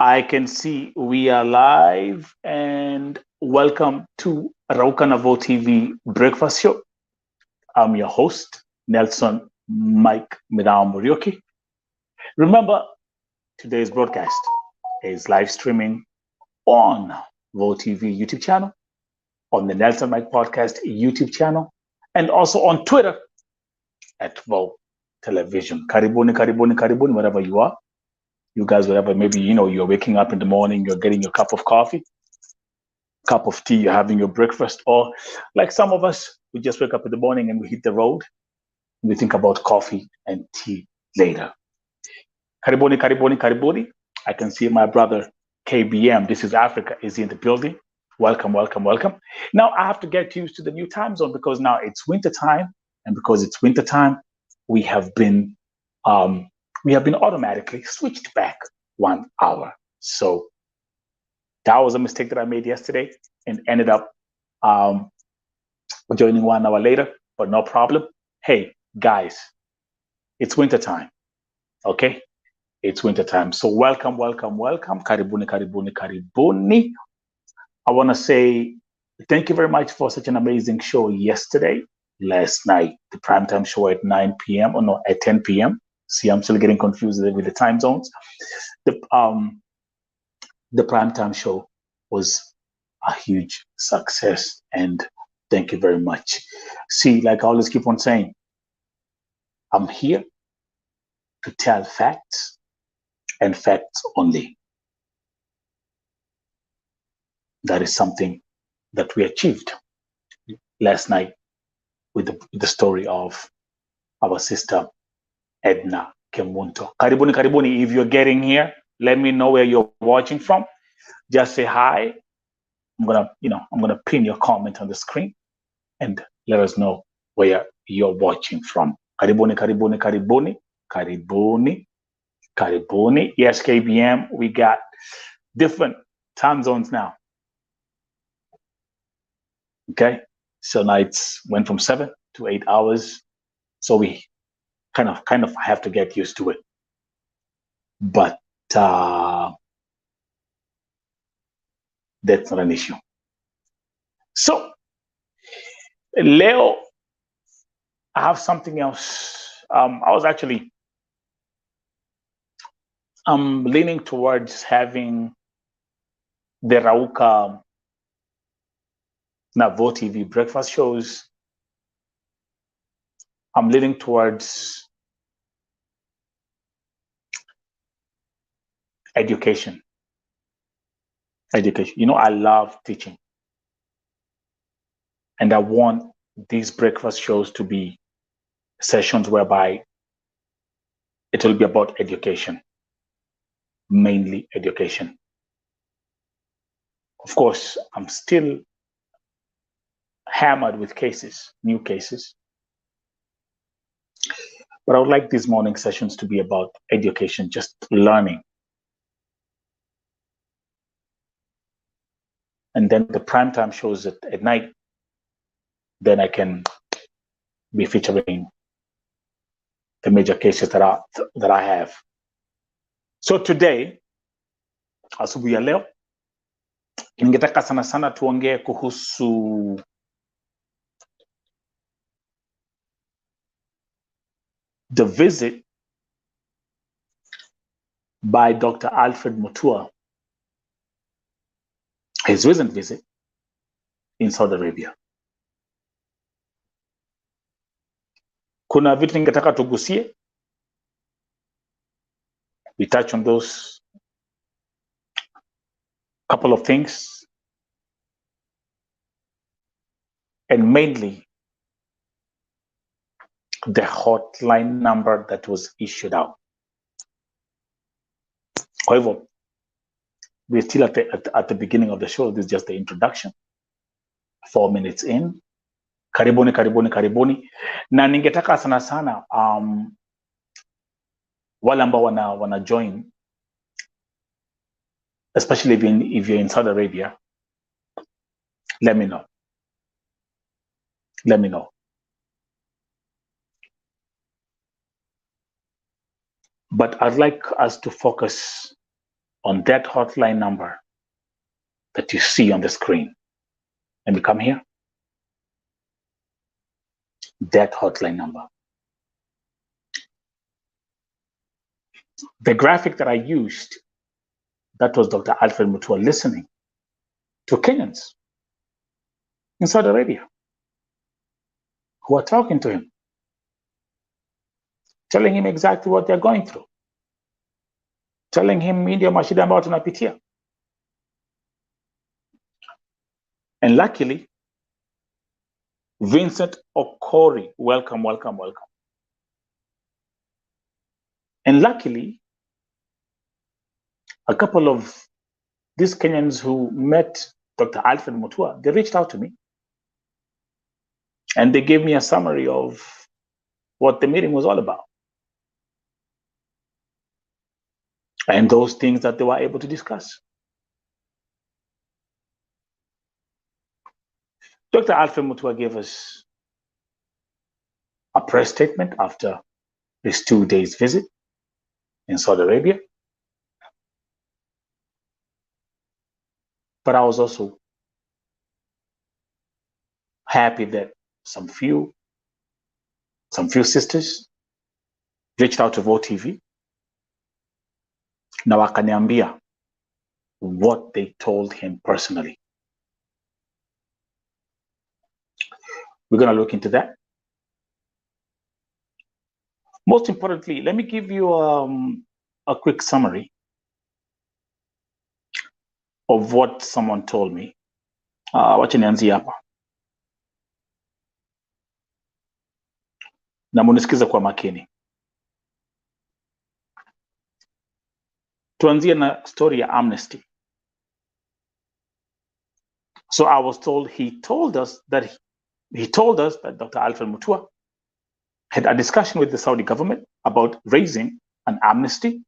I can see we are live, and welcome to Raukanavo TV Breakfast Show. I'm your host, Nelson Mike Midao Murioki. Remember, today's broadcast is live streaming on Vo TV YouTube channel, on the Nelson Mike Podcast YouTube channel, and also on Twitter at Vo Television. Karibuni, karibuni, karibuni, wherever you are. You guys, whatever, maybe, you're waking up in the morning, you're getting your cup of coffee, cup of tea, you're having your breakfast, or like some of us, we just wake up in the morning and we hit the road, and we think about coffee and tea later. Karibuni, karibuni, karibuni. I can see my brother KBM, this is Africa, is in the building. Welcome, welcome, welcome. Now I have to get used to the new time zone because now it's winter time, and because it's winter time, we have been automatically switched back 1 hour. So that was a mistake that I made yesterday and ended up joining 1 hour later, but no problem. Hey, guys, it's winter time, okay? It's winter time. So welcome, welcome, welcome. Karibuni, karibuni, karibuni. I want to say thank you very much for such an amazing show yesterday, last night, the primetime show at 9 p.m. or no, at 10 p.m. See, I'm still getting confused with the time zones. The primetime show was a huge success, and thank you very much. See, like I always keep on saying, I'm here to tell facts and facts only. That is something that we achieved last night with the story of our sister Edna Kemunto. Karibuni, karibuni. If you're getting here, let me know where you're watching from. Just say hi. I'm gonna pin your comment on the screen and let us know where you're watching from. Karibuni, karibuni, karibuni, karibuni, karibuni. Yes, KBM, we got different time zones now. Okay, so nights went from 7 to 8 hours, so we kind of have to get used to it. But that's not an issue. So, Leo, I have something else. I was actually leaning towards having the Rauka Navo TV breakfast shows. I'm leaning towards education. Education. I love teaching. And I want these breakfast shows to be sessions whereby it will be about education, mainly education. Of course, I'm still hammered with cases, new cases. But I would like these morning sessions to be about education, just learning. And then the primetime shows at night, then I can be featuring the major cases that I have. So today, asubuhi ya leo, ningetaka sana sana tuongee kuhusu the visit by Dr. Alfred Mutua, his recent visit in Saudi Arabia. Kuna vitu ningetaka tugusie. We touch on those couple of things. And mainly the hotline number that was issued out. However, we're still at the beginning of the show. This is just the introduction. 4 minutes in. Karibuni, karibuni, karibuni. Na ningetaka sana sana wale ambao wana join, especially if you're in Saudi Arabia, let me know. Let me know. But I'd like us to focus on that hotline number that you see on the screen. Let me come here. That hotline number. The graphic that I used, that was Dr. Alfred Mutua listening to Kenyans in Saudi Arabia who are talking to him, telling him exactly what they're going through, telling him ndio mashida ambayo tunapitia. And luckily, Vincent Okori, welcome. And luckily, a couple of these Kenyans who met Dr. Alfred Mutua, they reached out to me and they gave me a summary of what the meeting was all about and those things that they were able to discuss. Dr. Alfred Mutua gave us a press statement after his 2 days visit in Saudi Arabia. But I was also happy that some few sisters reached out to Vote TV na wakaniambia what they told him personally. We're going to look into that. Most importantly, let me give you a quick summary of what someone told me. Wacha nianzie hapa na munisikize kwa makini. Tuanzie na story ya amnesty. So I was told he told us that Dr. Alfred Mutua had a discussion with the Saudi government about raising an amnesty.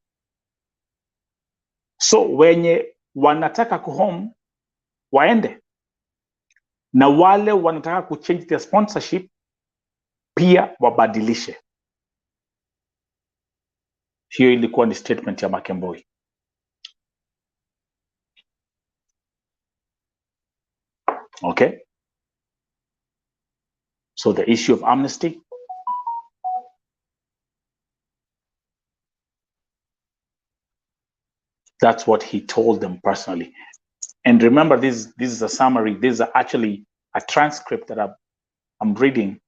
So wenye wanataka kuhome waende, na wale wanataka kuchange their sponsorship pia wabadilishe. Hiyo ilikuwa ni statement ya Makemboi. Okay? So the issue of amnesty, that's what he told them personally. And remember, this is a summary. This is actually a transcript that I'm reading,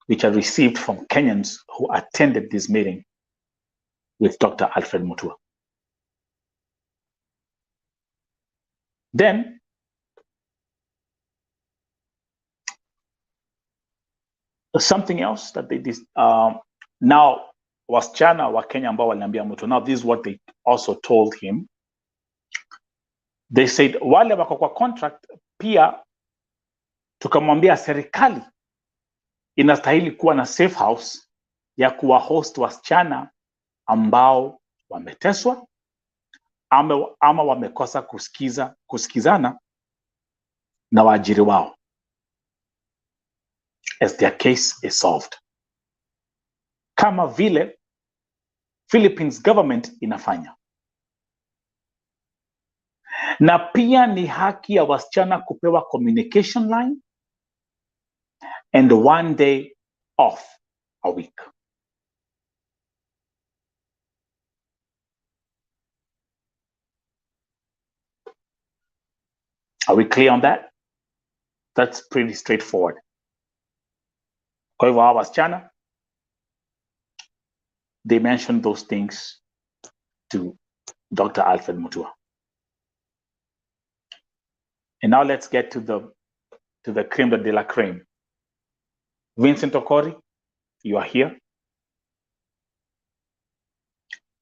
which I received from Kenyans who attended this meeting with Dr. Alfred Mutua. Then, something else that they did, now wasichana wa Kenya ambao waliambia Mutua, now this is what they also told him. They said, wale wako kwa contract pia tukamwambia serikali inastahili kuwa na safe house ya kuwa host wasichana ambao wameteswa ama wamekosa kusikizana na waajiri wao as their case is solved, kama vile Philippines government inafanya. Na pia ni haki ya wasichana kupewa communication line and 1 day off a week. Are we clear on that? That's pretty straightforward. Kwa hivyo hawa wasichana, they mentioned those things to Dr. Alfred Mutua. And now let's get to the creme de la creme. Vincent Okori, you are here.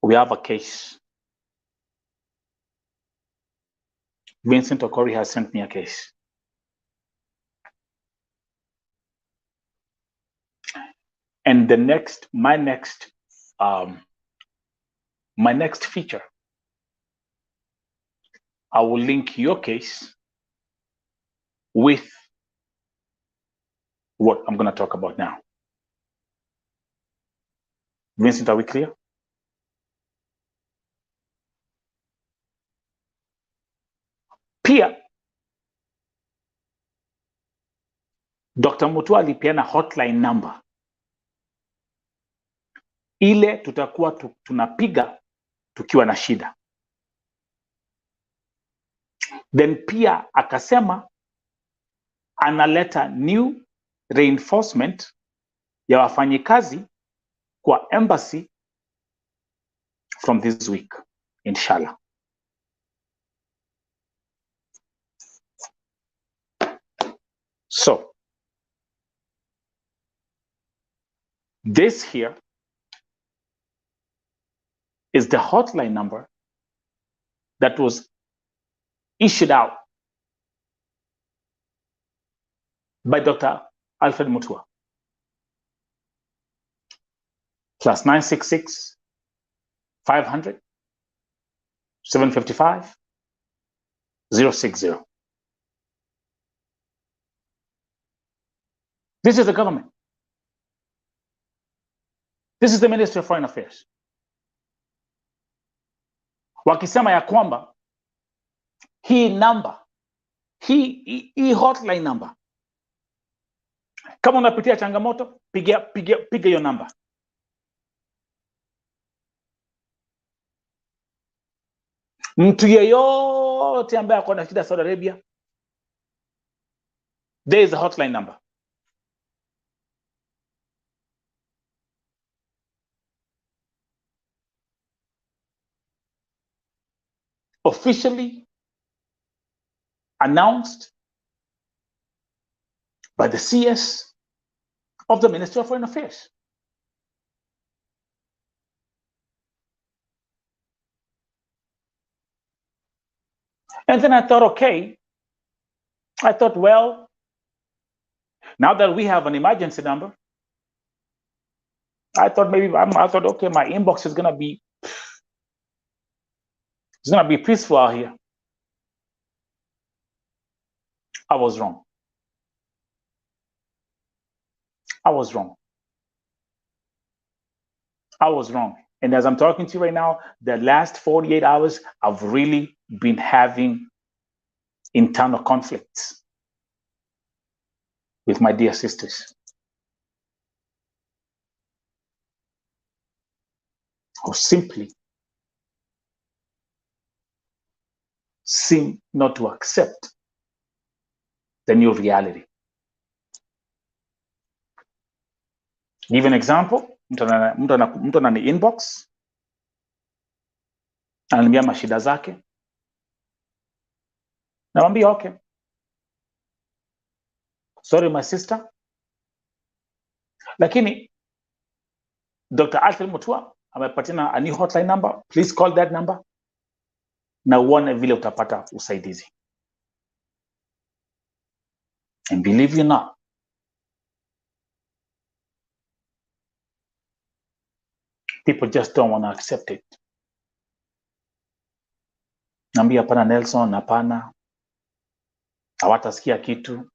We have a case. Vincent Okori has sent me a case. And my next feature, I will link your case with what I'm going to talk about now. Vincent, are we clear? Pia Dr. Mutua alipeana hotline number ile tutakuwa tunapiga tukiwa na shida. Then pia akasema analeta new reinforcement ya wafanyikazi kwa embassy from this week, inshallah. So this here is the hotline number that was issued out by Dr. Alfred Mutua. Plus 966 500 755 060. This is the government. This is the Ministry of Foreign Affairs. Wakisema ya kwamba hii number, hii hotline number, kama unapitia changamoto, piga hiyo number. Mtu yeyote ambaye ako na shida Saudi Arabia, there is a hotline number. Officially announced by the CS of the Ministry of Foreign Affairs. And then I thought, okay, well, now that we have an emergency number, I thought, okay, my inbox is gonna be, it's gonna be peaceful out here. I was wrong. I was wrong. And as I'm talking to you right now, the last 48 hours, I've really been having internal conflicts with my dear sisters who simply seem not to accept the new reality. Give an example. Mtu anani inbox ananiambia mashida zake, namwambia okay, sorry my sister, lakini Dr. Alfred Mutua amepatiana a new hotline number, please call that number na uone vile utapata usaidizi. And believe you not, people just don't want to accept it. Naambia hapana Nelson, hapana, hawatasikia kitu.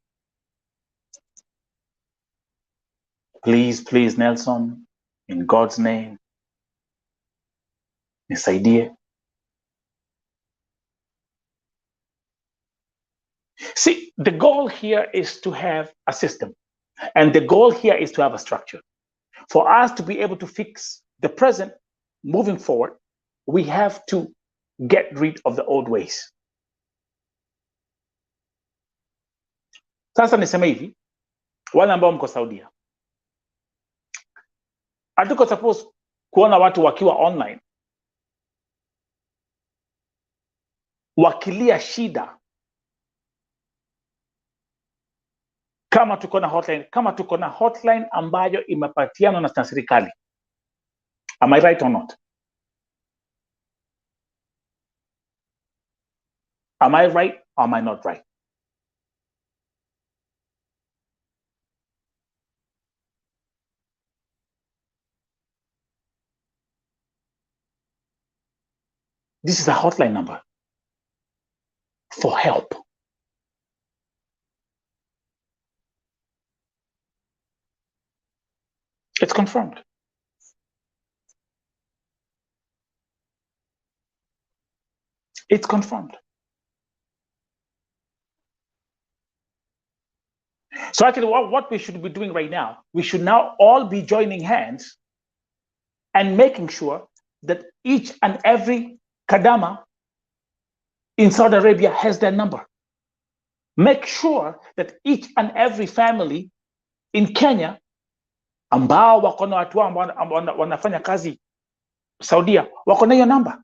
Please Nelson, in God's name, nisaidie. See, the goal here is to have a system, and the goal here is to have a structure. For us to be able to fix the present moving forward, we have to get rid of the old ways. Sasa niseme hivi, wale ambao mko Saudia, hatuko suppose kuona watu wakiwa online wakilia shida kama tuko na hotline ambayo imepatiana na serikali. Am I right or not? Am I right or am I not right? This is a hotline number for help. It's confirmed. It's confirmed. So actually what we should be doing right now, we should now all be joining hands and making sure that each and every kadama in Saudi Arabia has their number. Make sure that each and every family in Kenya ambao wako na watu ambao wanafanya kazi Saudia wako na hiyo namba.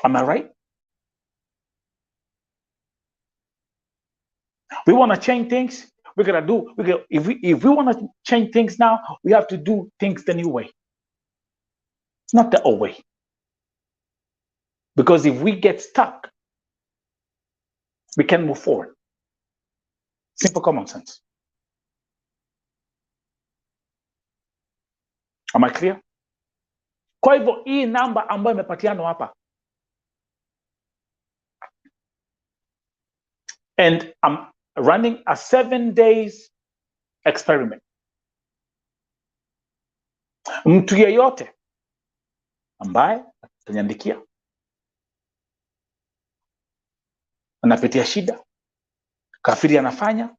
Am I right? We want to change things. If we want to change things now, we have to do things the new way, not the old way. Because if we get stuck, we can move forward. Simple common sense. Am I clear? Kwa hivyo hii namba ambayo imepatiana hapa, and I'm running a 7 days experiment. Mtu yeyote ambaye ataniandikia anapitia shida, kafiri anafanya,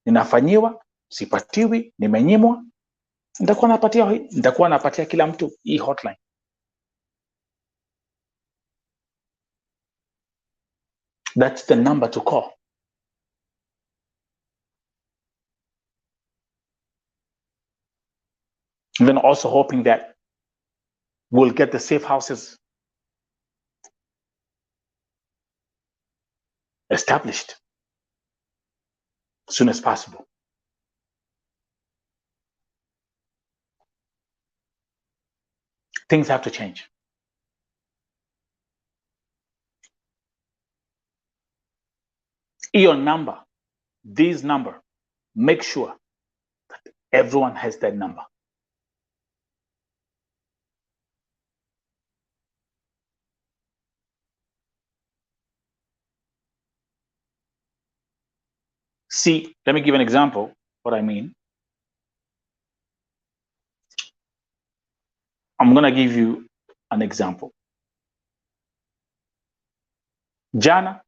ninafanyiwa, sipatiwi, nimenyimwa, nitakuwa napatia kila mtu hii hotline. That's the number to call. And then also hoping that we'll get the safe houses established as soon as possible. Things have to change. Your number, this number, make sure that everyone has that number. See, let me give an example what I mean. I'm going to give you an example. Jana,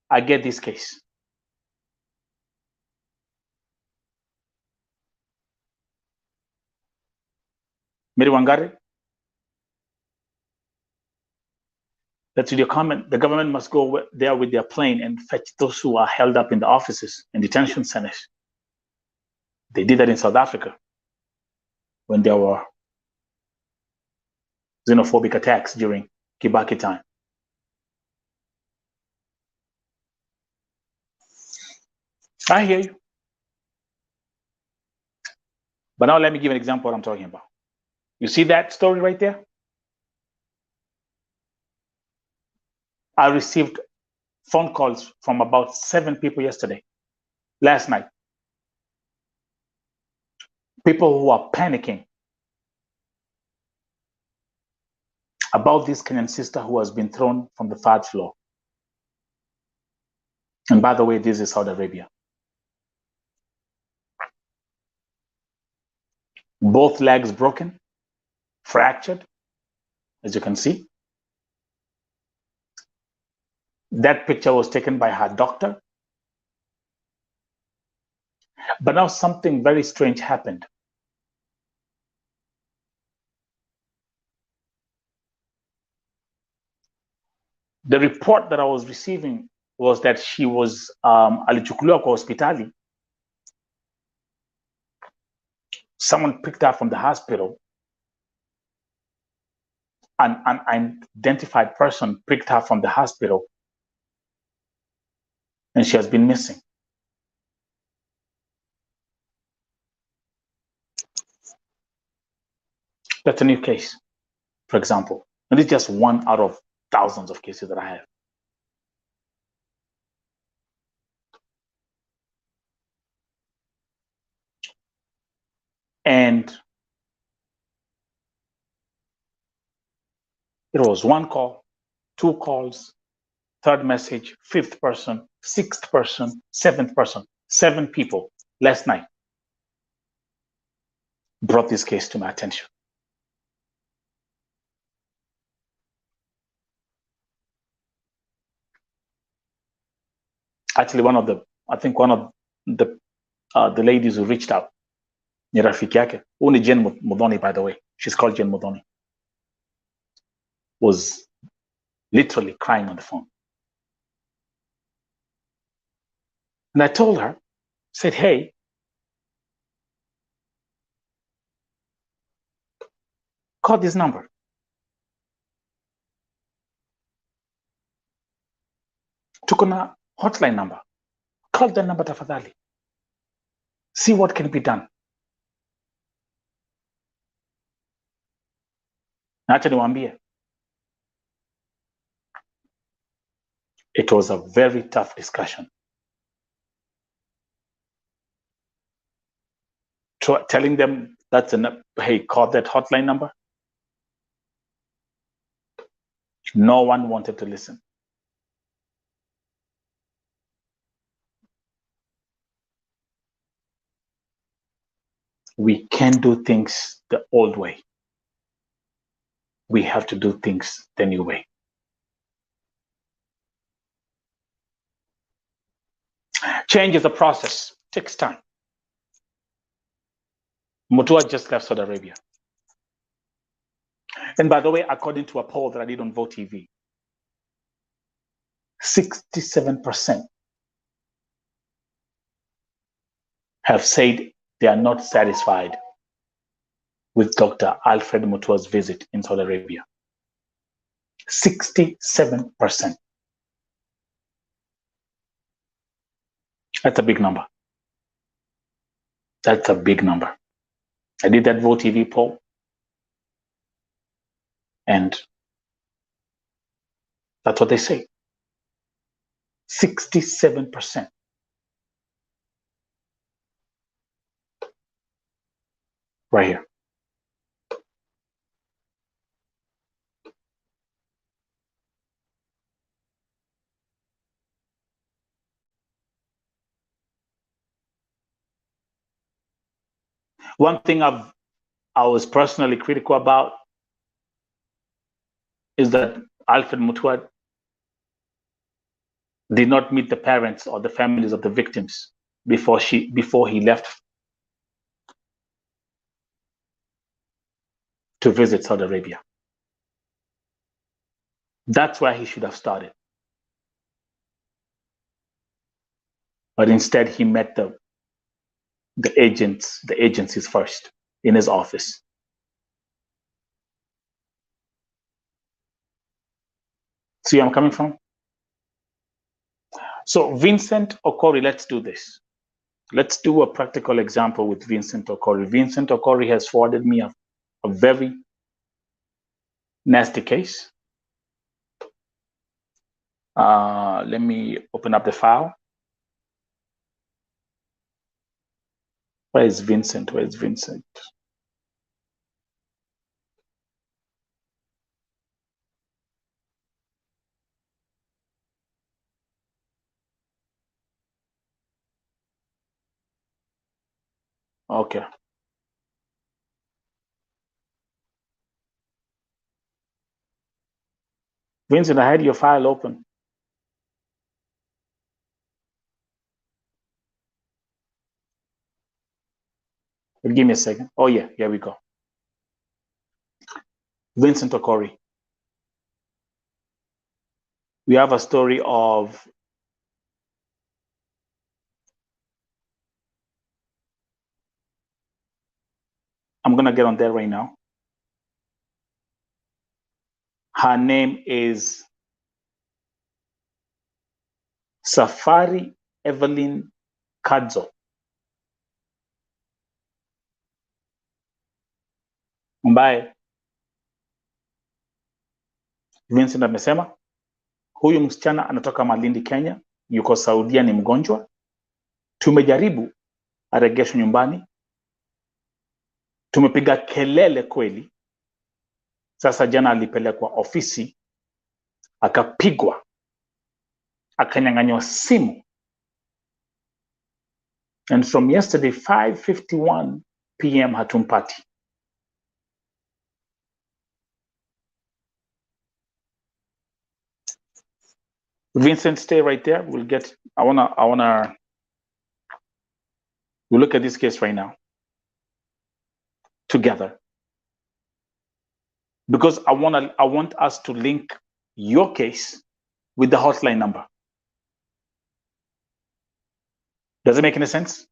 I get this case. Miriwangari, that's your comment. The government must go there with their plane and fetch those who are held up in the offices and detention centers. They did that in South Africa when there were xenophobic attacks during Kibaki time. I hear you. But now let me give an example of what I'm talking about. You see that story right there? I received phone calls from about 7 people last night. People who are panicking about this Kenyan sister who has been thrown from the 3rd floor. And by the way, this is Saudi Arabia. Both legs broken, fractured, as you can see. That picture was taken by her doctor. But now something very strange happened. The report that I was receiving was that she was alichukuliwa kwa hospitali. Someone picked her from the hospital. An unidentified person picked her from the hospital, and she has been missing. That's a new case, for example. And it's just one out of thousands of cases that I have. And it was 1 call, 2 calls, 3rd message, 5th person, 6th person, 7th person. 7 people last night brought this case to my attention. Actually, I think one of the ladies who reached out, ni rafiki yake, huyu ni Jen Modoni, by the way, she's called Jen Modoni, was literally crying on the phone. And I told her, said, hey, call this number. Tuko na hotline number. Call that number tafadhali. See what can be done. Na acha niwaambie, it was a very tough discussion. Telling them hey, call that hotline number. No one wanted to listen. We can't do things the old way. We have to do things the new way. Change is a process, takes time. Mutua just left Saudi Arabia. And by the way, according to a poll that I did on Vote TV, 67% have said they are not satisfied with Dr. Alfred Mutua's visit in Saudi Arabia. 67%. That's a big number. That's a big number. I did that Vote TV poll, and that's what they say. 67%. Right here. One thing I was personally critical about is that Alfred Mutua did not meet the parents or the families of the victims before he left to visit Saudi Arabia. That's where he should have started. But instead, he met the agencies first in his office. See where I'm coming from? So Vincent Okori, let's do this. Let's do a practical example with Vincent Okori. Vincent Okori has forwarded me a very nasty case. Let me open up the file. Where is Vincent? Where is Vincent? Okay. Vincent, I had your file open. Give me a second. Oh yeah, here we go. Vincent Okori. We have a story of I'm gonna get on there right now. Her name is Safari Evelyn Kadzo. Ambaye Vincent amesema huyu msichana anatoka Malindi, Kenya, yuko Saudia, ni mgonjwa. Tumejaribu aregeshwe nyumbani, tumepiga kelele kweli. Sasa jana alipelekwa ofisi, akapigwa, akanyang'anywa simu. And from yesterday 5:51 p.m. hatumpati. Vincent, stay right there. We'll get, we'll look at this case right now together. Because I want us to link your case with the hotline number. Does it make any sense?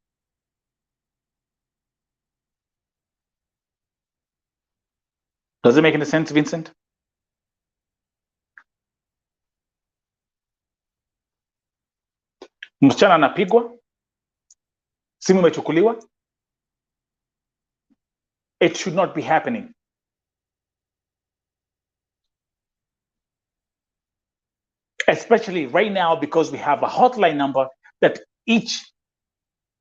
Does it make any sense, Vincent? Msichana anapigwa, simu imechukuliwa. It should not be happening. Especially right now, because we have a hotline number that each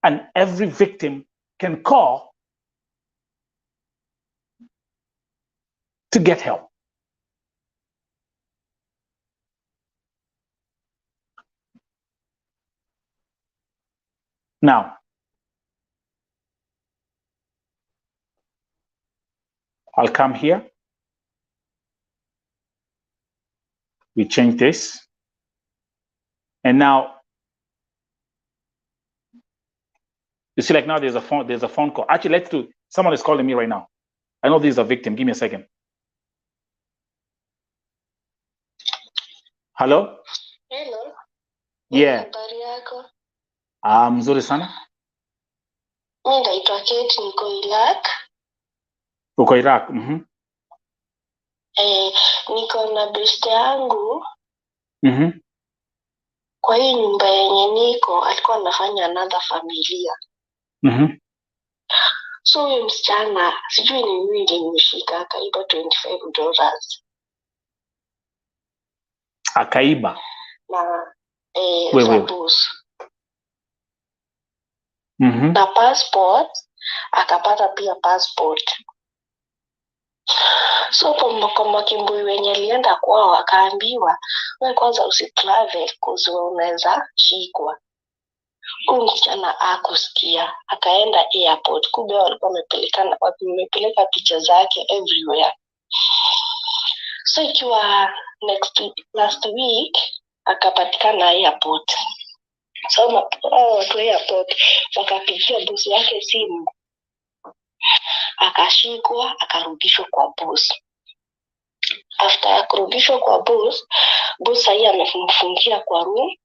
and every victim can call to get help. Now, I'll come here. We change this. And now, you see, like now there's a phone call. Actually, let's do, someone is calling me right now. I know this is a victim. Give me a second. Hello? Hello. Yeah. Habari yako? Mzuri sana. Mimi naitwa Kate, niko Iraq. Uko Iraq? Niko na beste yangu. Kwa hii nyumba yenye niko alikuwa anafanya another familia. So huyo msichana sijui ni nini ilimshika, akaiba $25. Akaiba? Na na passport, akapata pia passport. So kwa makimbui wenye alienda kwao akaambiwa, wewe kwanza usitravel cause unaweza shikwa. Huyu msichana akusikia, akaenda airport. Kumbe walikuwa wamepeleka picha zake everywhere. So ikiwa last week akapatikana airport. So watu airport wakapigia bosi yake simu, akashikwa, akarudishwa kwa boss. After kurudishwa kwa boss sahii amemfungia kwa room,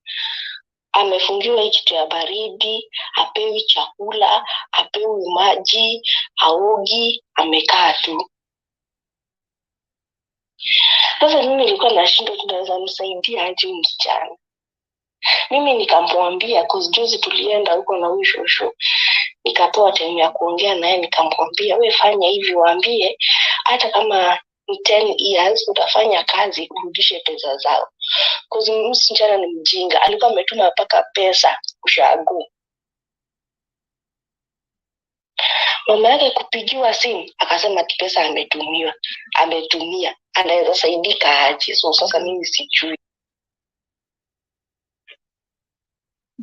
amefungiwa hii kitu ya baridi, hapewi chakula, hapewi maji, haogi, amekaa tu. Sasa mimi nilikuwa nashindwa tunaweza msaidia aje msichana. Mimi nikamwambia, cause juzi tulienda huko na huyu shosho, nikapewa time ya kuongea naye, nikamwambia wewe fanya hivi, waambie hata kama 10 years utafanya kazi urudishe pesa zao. Cause msichana ni mjinga, alikuwa ametuma mpaka pesa ushago. Mama yake kupigiwa simu akasema pesa ametumia, anaweza saidika aje? So sasa mimi sijui.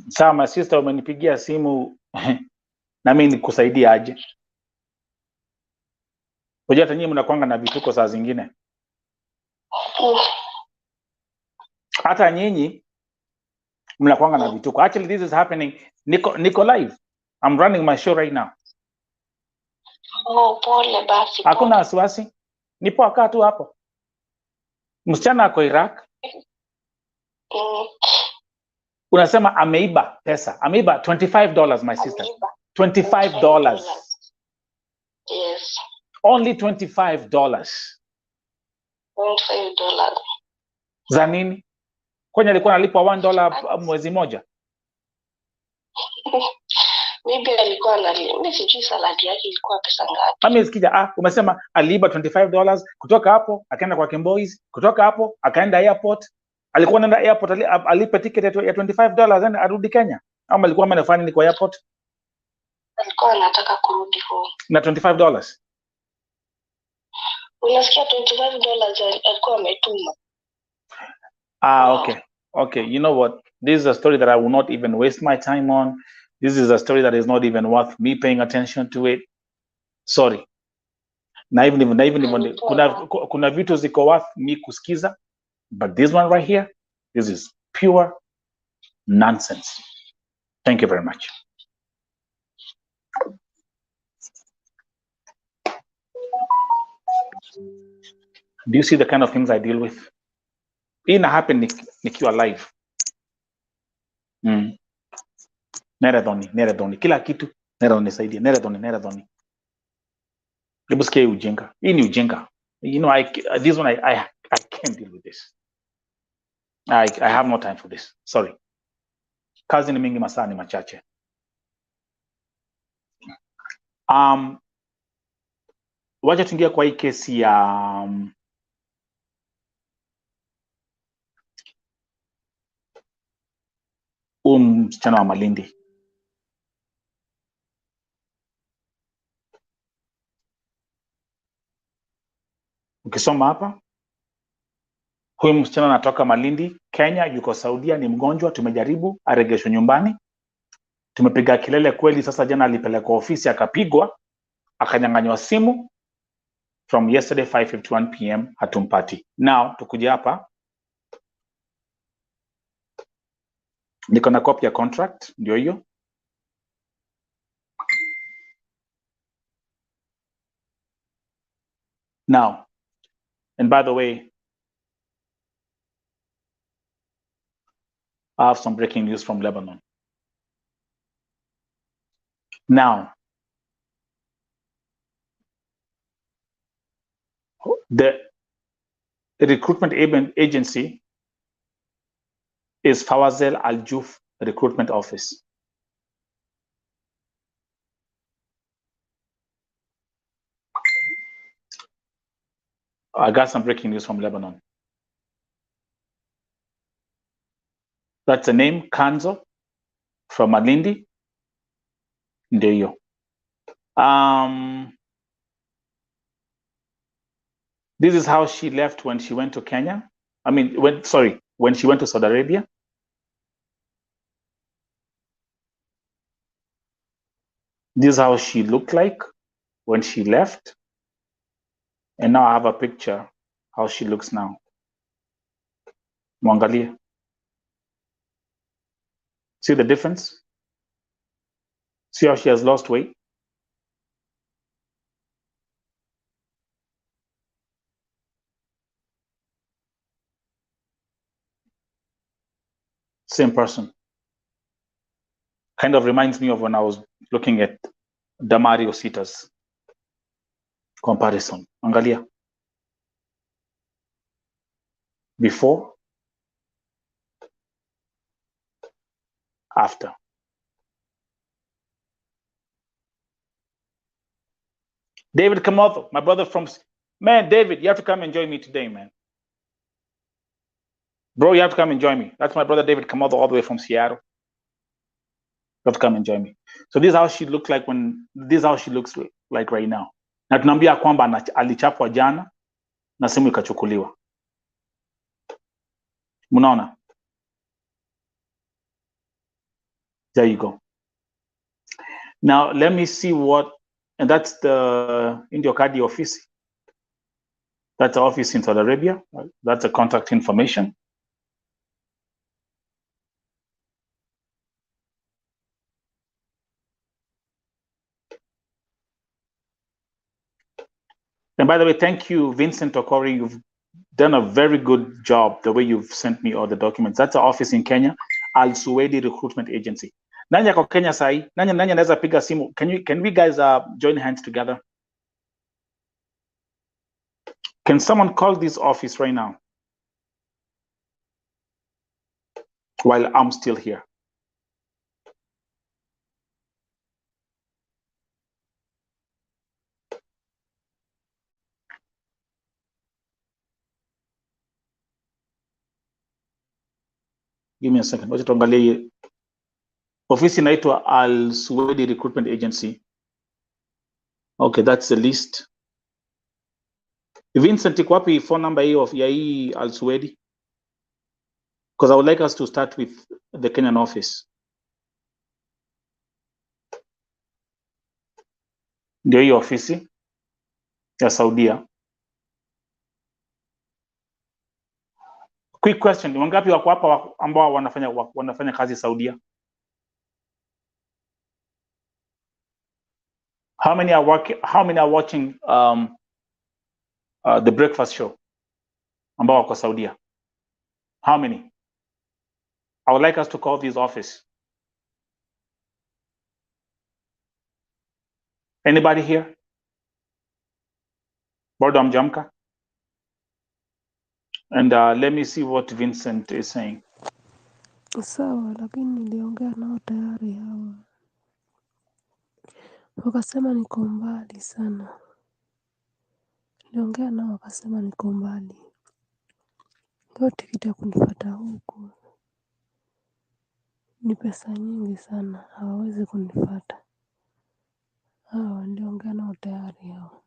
Sawa, my sister, umenipigia simu na mimi nikusaidia aje? Unajua hata nyinyi mnakuanga na vituko saa zingine. Hata nyinyi mnakuanga na vituko. Actually, this is happening. Niko live. I'm running my show right now. Pole basi. Hakuna wasiwasi. Nipo akaa tu hapo. Msichana ako Iraq. Unasema ameiba pesa. Ameiba $25, my sister. $25. Yes. Only $25. $25. Za nini? Kwenye alikuwa analipwa $1 mwezi moja. Maybe alikuwa mimi sijui saladi yake ilikuwa pesa ngapi. Mimi sikija umesema aliiba $25, kutoka hapo akaenda kwa Kimboys, kutoka hapo akaenda airport. Alikuwa anaenda airport alipe ticket ya $25 and arudi Kenya. Ama alikuwa anafanya nini kwa airport? Alikuwa anataka kurudi home. Na $25. Unasikia $25 alikuwa ametuma. Okay. You know what? This is a story that I will not even waste my time on. This is a story that is not even worth me paying attention to it. Sorry. Na even kuna vitu ziko worth me kusikiza, but this one right here, this is pure nonsense. Thank you very much. Do you see the kind of things I deal with? Ina happen nikiwa live. Neredoni. Kila kitu. Neredoni saidia. Neredoni. Hebu sikia ujinga. Hii ni ujinga. You know, this one I can't deal with this. I have no time for this. Sorry. Kazi ni mingi, masaa ni machache. Wacha tuingia kwa hii kesi ya msichana wa Malindi. Ukisoma hapa, huyu msichana anatoka Malindi, Kenya, yuko Saudia, ni mgonjwa, tumejaribu aregeshwe nyumbani. Tumepiga kelele kweli, sasa jana alipelekwa ofisi akapigwa, akanyang'anywa simu. From yesterday 5:51 p.m. hatumpati. Now tukuja hapa, niko na copy ya contract, ndio hiyo. Now, and by the way, I have some breaking news from Lebanon. Now, the recruitment agency is Fawazil Al-Juf Recruitment Office. I got some breaking news from Lebanon. That's the name, Kanzo, from Malindi. Ndio. This is how she left when she went to Kenya. When she went to Saudi Arabia. This is how she looked like when she left. And now I have a picture how she looks now. Mwangalia. See the difference? See how she has lost weight? Same person. Kind of reminds me of when I was looking at Damario Sita's comparison. Angalia. Before, after. David Kamotho, my brother from... Man, David, you have to come and join me today, man. Bro, you have to come and join me. That's my brother David Kamotho all the way from Seattle. You have to come and join me. So this is how she looks like right now. Na tunaambia kwamba alichapwa jana na simu ikachukuliwa. Munaona? There you go. Now let me see what, and that's the Indio Kadi office. That's the office in Saudi Arabia. That's the contact information. And by the way, thank you, Vincent Okori. You've done a very good job the way you've sent me all the documents. That's the office in Kenya, Al Suwaidi Recruitment Agency. Nani yako Kenya sahi? Nani anaweza piga simu? Can we guys join hands together? Can someone call this office right now while I'm still here? Give me a second. Wacha tuangalie. Ofisi inaitwa Al Suwaidi Recruitment Agency. Okay, that's the list. Vincent, iko wapi phone number ya hii Al Suwaidi? Because I would like us to start with the Kenyan office. Ndio hii ofisi ya Saudia. Quick question, wangapi wako hapa ambao wanafanya kazi Saudia? How many are watching the breakfast show ambao wako Saudia? How many? I would like us to call this office. Anybody here? Bado amjamka? And let me see what Vincent is saying. Sawa, lakini niliongea nao tayari hawa. Wakasema niko mbali sana. Niliongea nao wakasema niko mbali. Kwa tikiti ya kunifuata huku ni pesa nyingi sana, hawawezi kunifuata. Hawa niliongea nao tayari hawa.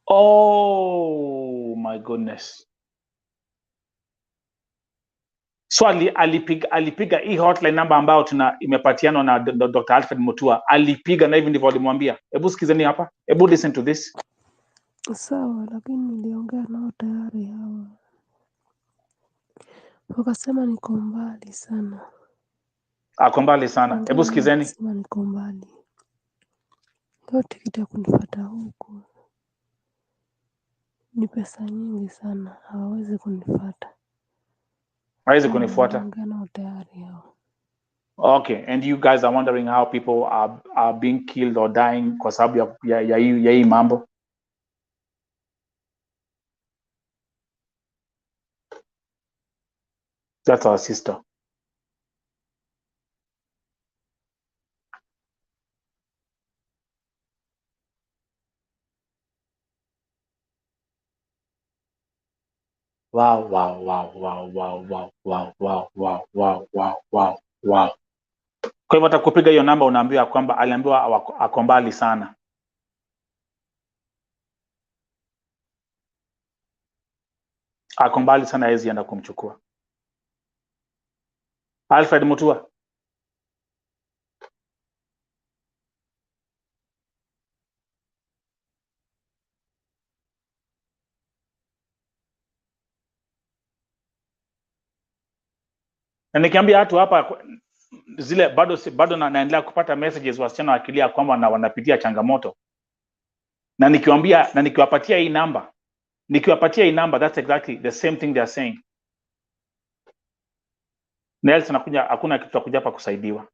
Oh my goodness. So alipiga hii hotline number ambayo imepatiana na Dr. Alfred Mutua. Alipiga na hivi ndivyo alimwambia. Hebu sikizeni hapa. Hebu listen to this. Sawa, lakini niliongea nao tayari hawa. Wakasema niko mbali sana. Ako mbali sana. Hebu sikizeni. Wakasema niko mbali. Kwa tikiti ya kunifuata huku ni pesa nyingi sana, hawawezi kunifuata. Hawezi kunifuata. Niliongea nao tayari hawa. Okay, and you guys are wondering how people are being killed or dying kwa sababu ya hii mambo. That's our sister. Wow. Kwa hivyo atakupiga hiyo namba unaambiwa kwamba aliambiwa ako mbali sana. Ako mbali sana, hawezi enda kumchukua. Alfred Mutua. Na nikiambia watu hapa zile bado naendelea kupata messages wasichana wakilia kwamba wanapitia changamoto. Na nikiwapatia hii namba, that's exactly the same thing they are saying. Nelson hakuna kitu cha kuja hapa kusaidiwa.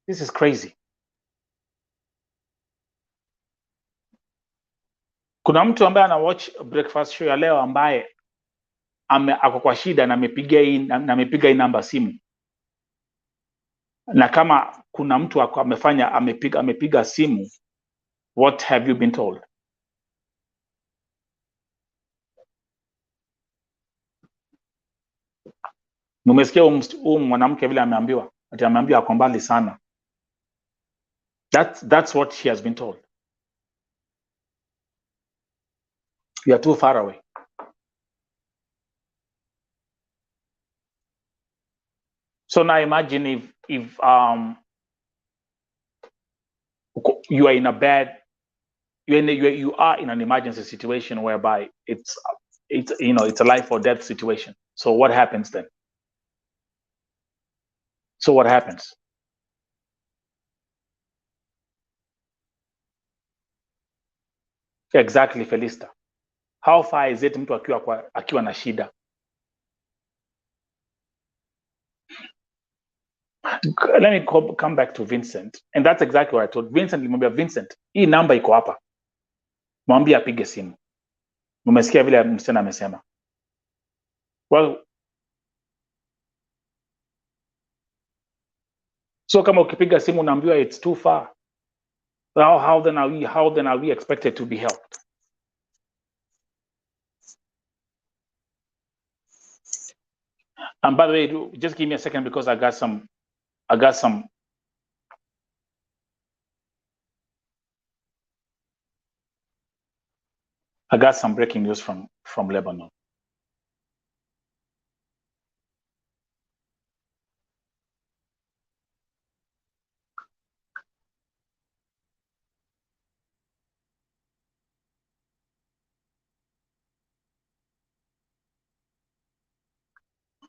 This is crazy. Kuna mtu ambaye ana watch breakfast show ya leo ambaye ako kwa shida na amepiga hii namba simu. Na kama kuna mtu amepiga simu, what have you been told? Numesikia mwanamke vile ameambiwa ako mbali sana. That's what she has been told. You are too far away. So now imagine if you are in a bad, you are in an emergency situation whereby it's a life or death situation. So what happens then? So what happens? Exactly, Felista. How far is it mtu akiwa na shida? Let me come back to Vincent. And that's exactly what I told Vincent. Nilimwambia Vincent, hii namba iko hapa. Mwambie apige simu. Umesikia vile msichana amesema. Well, so kama ukipiga simu unaambiwa it's too far. How then are we expected to be helped? And by the way, just give me a second because I got some breaking news from Lebanon.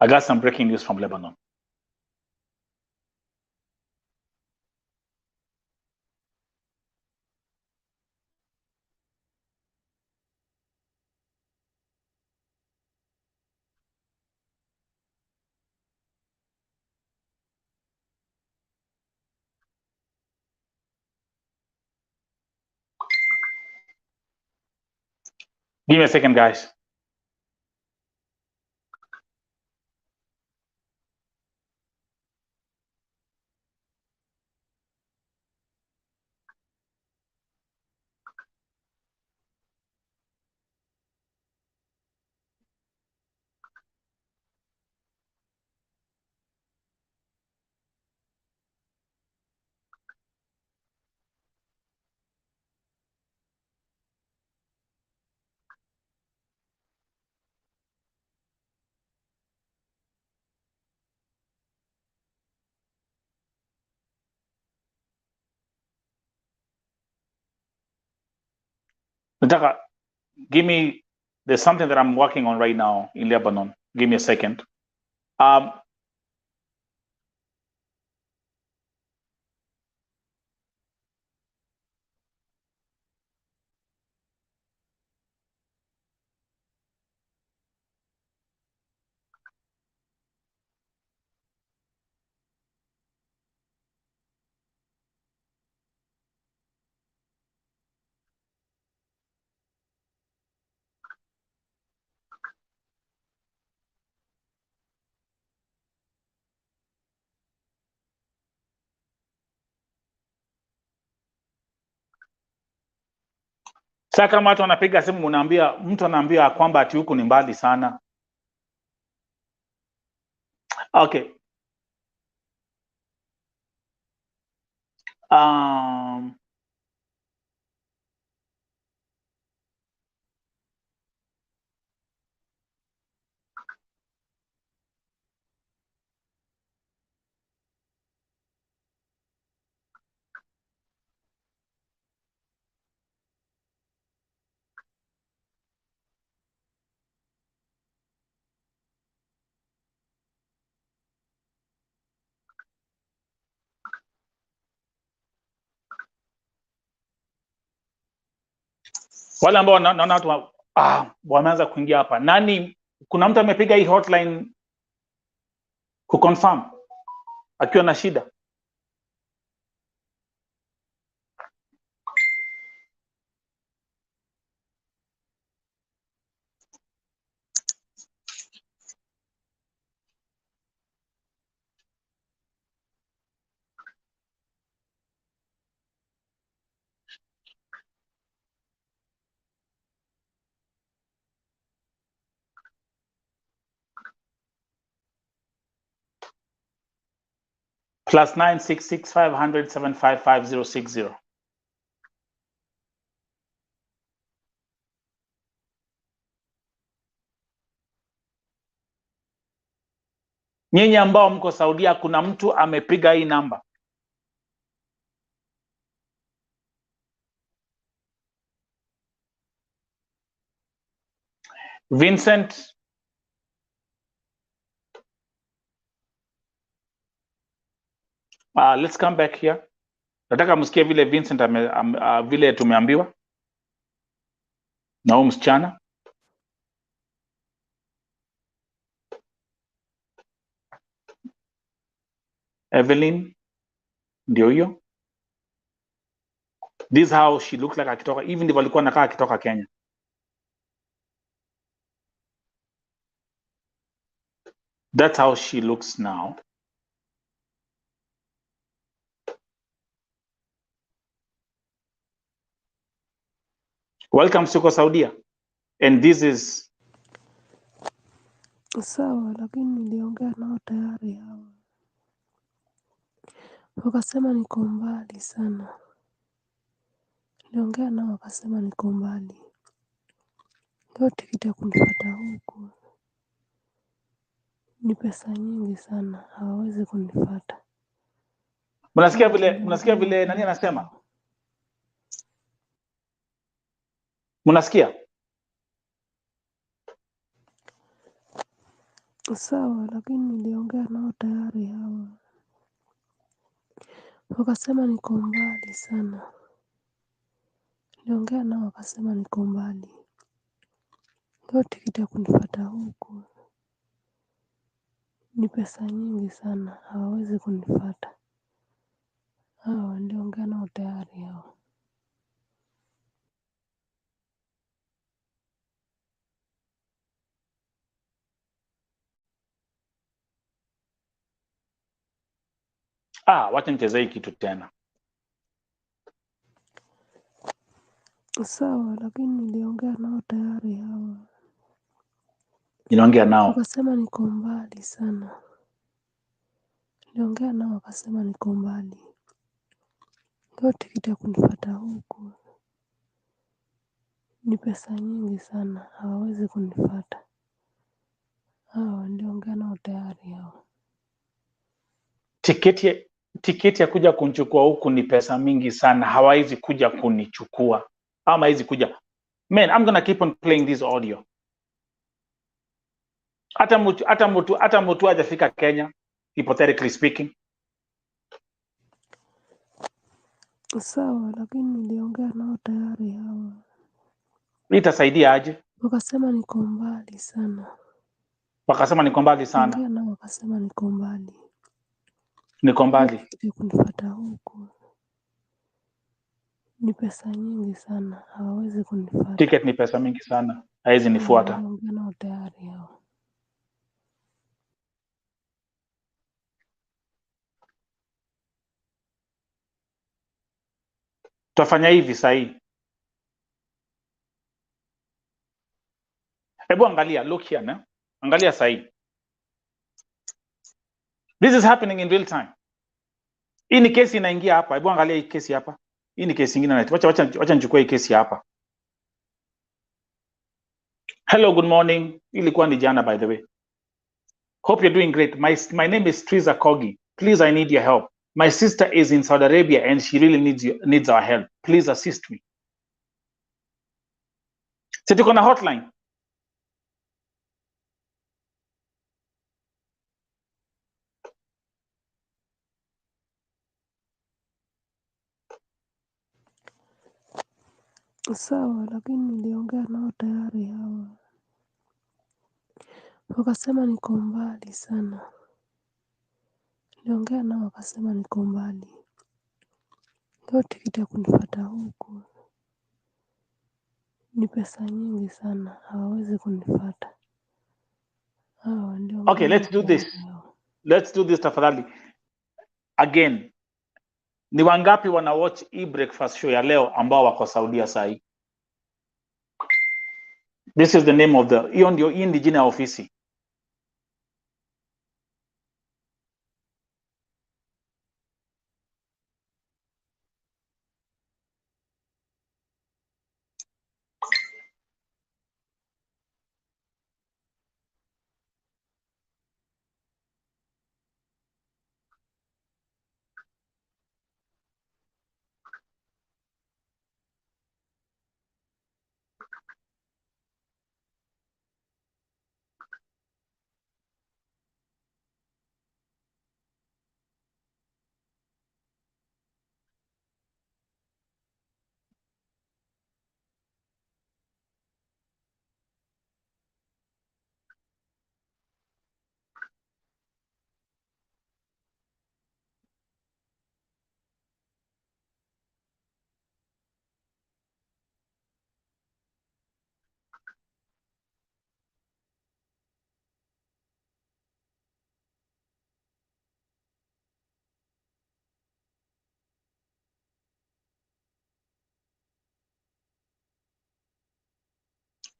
I got some breaking news from Lebanon. Give me a second, guys. Nataka, there's something that I'm working on right now in Lebanon. Give me a second. Sasa kama watu wanapiga simu, mtu anaambia kwamba ati huku ni mbali sana. Okay. Wale ambao naona watu wameanza kuingia hapa. Nani, kuna mtu amepiga hii hotline kuconfirm akiwa na shida? +966 500 755 060. Nyinyi ambao mko Saudia, kuna mtu amepiga hii namba? Vincent, let's come back here. Nataka msikie vile Vincent vile tumeambiwa na huyu msichana. Evelyn ndio hiyo. This how she looks like akitoka, even ndivyo alikuwa anakaa akitoka Kenya. That's how she looks now. Welcome to Saudia. And this is sawa, lakini niliongea nao tayari hao, wakasema niko mbali sana. Niliongea nao wakasema niko mbali, hiyo tikiti ya kunifuata huku ni pesa nyingi sana, hawawezi kunifuata. Mnasikia vile nani anasema? Mnasikia? Sawa, lakini niliongea nao tayari hawa. Wakasema niko mbali sana. Niliongea nao wakasema niko mbali. Leo tikiti ya kunifuata huku ni pesa nyingi sana, hawawezi kunifuata. Hawa niliongea nao tayari hawa. Wacha nichezee kitu tena. Sawa, lakini niliongea nao tayari hawa. Niliongea nao. Wakasema niko mbali sana. Niliongea nao wakasema niko mbali. Leo tikiti ya kunifuata huku ni pesa nyingi sana, hawawezi kunifuata. Hawa niliongea nao tayari hawa. Tiketi ya kuja kunichukua huku ni pesa mingi sana, hawawezi kuja kunichukua. Ama hizi kuja. Man, I'm gonna keep on playing this audio. Hata mtu hajafika Kenya, hypothetically speaking. Sawa, lakini niliongea nao tayari hawa. Itasaidia aje? Wakasema niko mbali sana. Wakasema niko mbali sana. Niliongea nao wakasema niko mbali. Niko mbali. Tikiti kunifuata huku ni pesa nyingi sana, hawawezi kunifuata. Ticket ni pesa mingi sana, haizi nifuata. Niliongea nao tayari hawa. Tutafanya hivi sahi. Hebu angalia, look here na. Angalia sahi. This is happening in real time. Hii ni kesi inaingia hapa. Hebu angalia hii kesi hapa. Hii ni kesi nyingine. Wacha nichukue hii kesi hapa. Hello, good morning. Ilikuwa ni jana, by the way. Hope you're doing great. My name is Triza Kogi. Please, I need your help. My sister is in Saudi Arabia and she really needs our help. Please assist me. So tuko na hotline. Sawa, lakini niliongea nao tayari hawa. Wakasema niko mbali sana. Niliongea nao wakasema niko mbali. Leo tikiti ya kunifuata huku ni pesa nyingi sana, hawawezi kunifuata. Hawa niliongea. Okay, let's do this. Let's do this tafadhali. Again, ni wangapi wana watch hii breakfast show ya leo ambao wako Saudia sahi? This is the name of the, hiyo ndio hii ndi jina ya ofisi.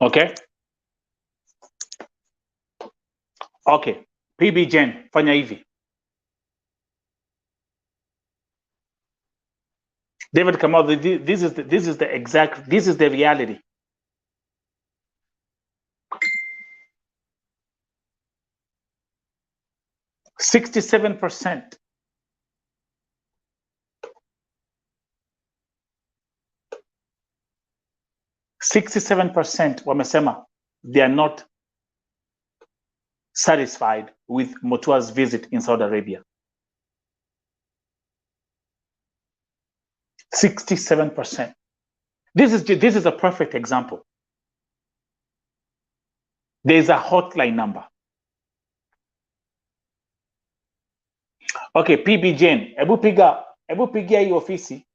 Okay? Okay. PB Jen, fanya hivi. David Kamal, this is the reality. %67%. 67% wamesema they are not satisfied with Mutua's visit in Saudi Arabia. 67%. This is a perfect example. There's a hotline number. Okay, PB Jane, hebu pigia hii ofisi.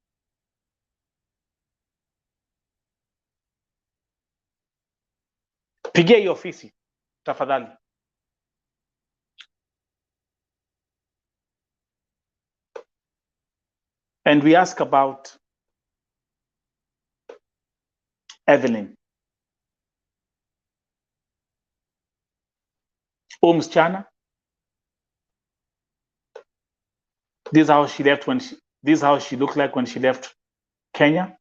Pigia hii ofisi, tafadhali. And we ask about Evelyn. Msichana. This is how she left this is how she looked like when she left Kenya.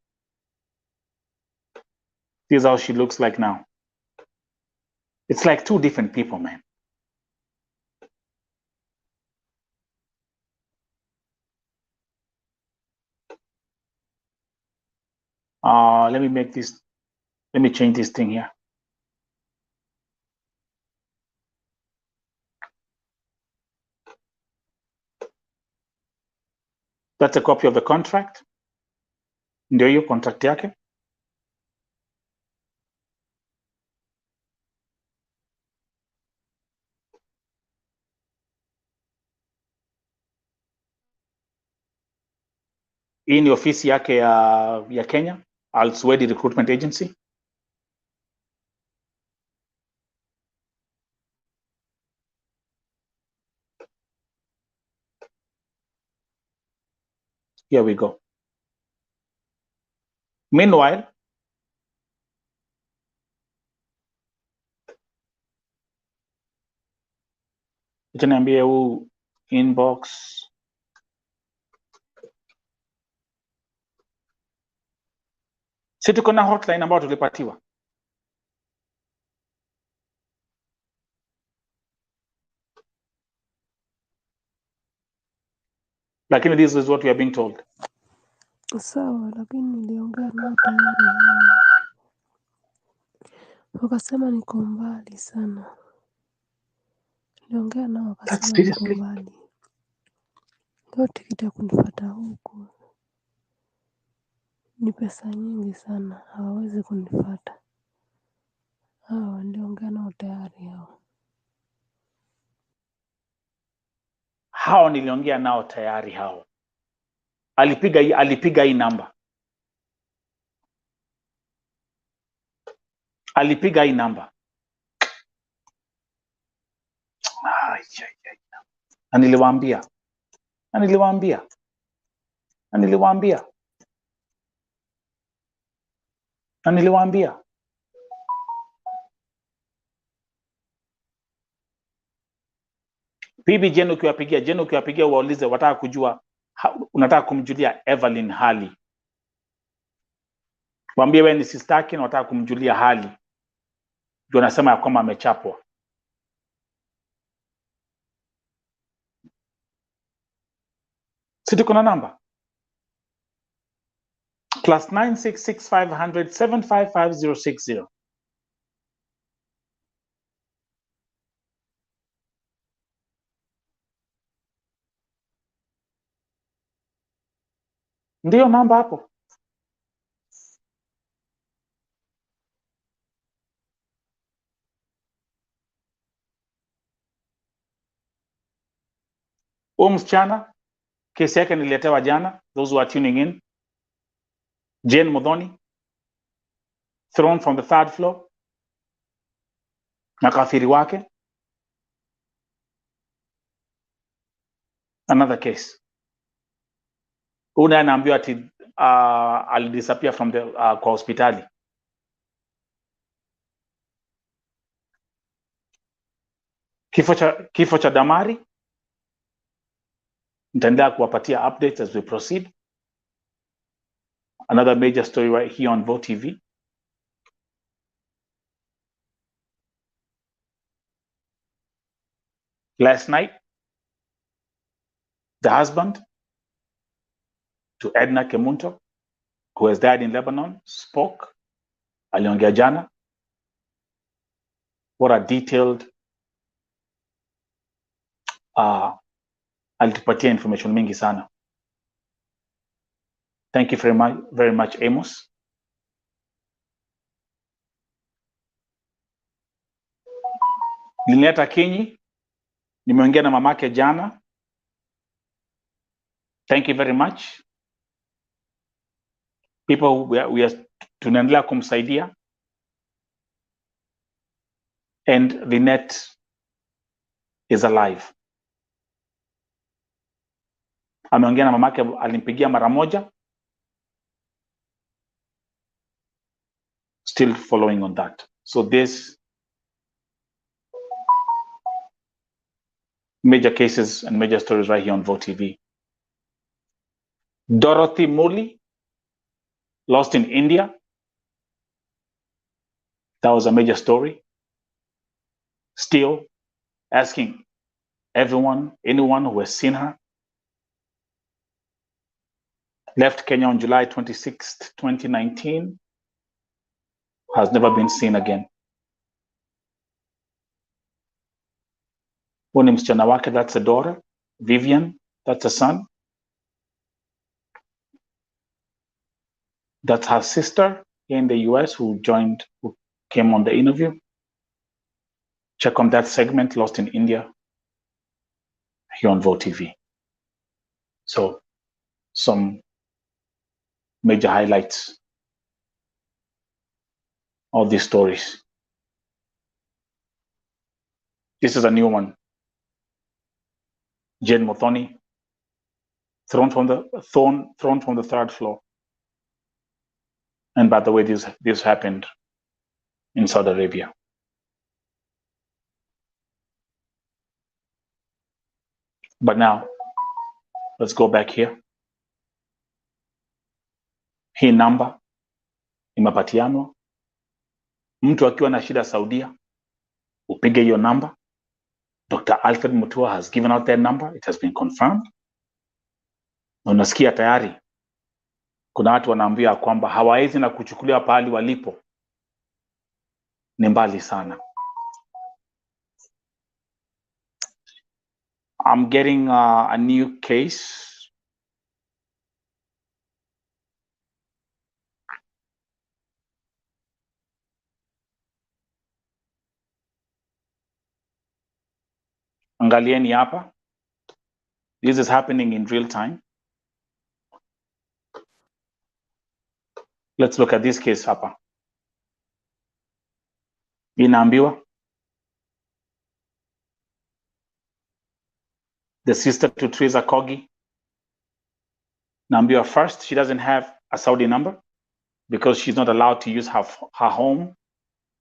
This is how she looks like now. It's like two different people, man. Let me change this thing here. That's a copy of the contract. Ndio hiyo contract yake. Hii ni ofisi yake ya Kenya, Alfred Recruitment Agency. Here we go. Meanwhile, niambie huu inbox. Si tuko na hotline ambayo tulipatiwa. Lakini this is what we are being told. Sawa, lakini niliongea nao tayari hao. Wakasema niko mbali sana. Niliongea nao wakasema niko mbali. Ndio tikiti ya kunifuata huku ni pesa nyingi sana, hawawezi kunifuata. Hao niliongea nao tayari hao. Hao niliongea nao tayari hao. Alipiga hii namba. Alipiga hii namba. Na niliwaambia. Bibi Jane ukiwapigia waulize wataka kujua unataka kumjulia Evelyn hali. Waambie wewe ni sister yake na wataka kumjulia hali. Ndio nasema ya kwamba amechapwa. Si tuko na namba? +966 500 755 060. Ndio namba hapo. Msichana kesi yake nililetewa jana, those who are tuning in. Jane Muthoni, thrown from the 3rd floor. Na kafiri wake. Another case. Una anaambiwa ati alidisappear from the kwa hospitali. Kifo cha Damari. Nitaendelea kuwapatia updates as we proceed. Another major story right here on Vote TV. Last night, the husband to Edna Kemunto, who has died in Lebanon, spoke. Aliongea jana. What a detailed alitupatia information mingi sana. Thank you very much Amos. Lineta Kinyi, nimeongea na mamake jana. Thank you very much. People, we are tunaendelea kumsaidia. And Lynette is alive. Ameongea na mamake, alimpigia mara moja. Still following on that. So this major cases and major stories right here on Vote TV. Dorothy Moli, lost in India. That was a major story. Still asking everyone, anyone who has seen her. Left Kenya on July 26th, 2019. Has never been seen again. Huyu ni msichana wake, that's a daughter. Vivian, that's a son. That's her sister here in the US who came on the interview. Check on that segment, Lost in India, here on Vote TV. So, some major highlights of these stories. This is a new one. Jane Mothoni, thrown from the third floor. And by the way, this happened in Saudi Arabia. But now, let's go back here. Hii namba imepatianwa. Mtu akiwa na shida Saudia, upige hiyo namba. Dr. Alfred Mutua has given out their number. It has been confirmed. Na unasikia tayari kuna watu wanaambia kwamba hawawezi na kuchukulia pahali walipo. Ni mbali sana. I'm getting a new case. Angalieni hapa. This is happening in real time. Let's look at this case hapa. Inaambiwa the sister to Teresa Kogi. Naambiwa first, she doesn't have a Saudi number because she's not allowed to use her home.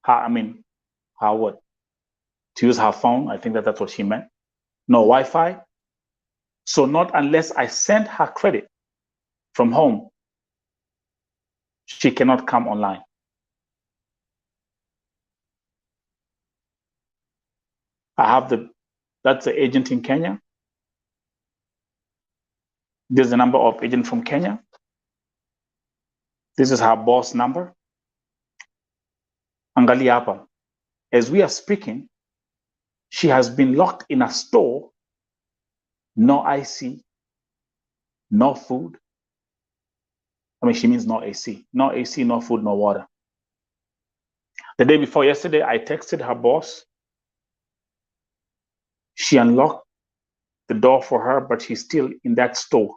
Her what? To use her phone. I think that's what she meant. No Wi-Fi. So not unless I send her credit from home, she cannot come online. I have that's the agent in Kenya. This is the number of agent from Kenya. This is her boss number. Angalia hapa. As we are speaking, she has been locked in a store. No IC, no food. She means no AC. No AC, no food, no water. The day before yesterday, I texted her boss. She unlocked the door for her, but she's still in that store.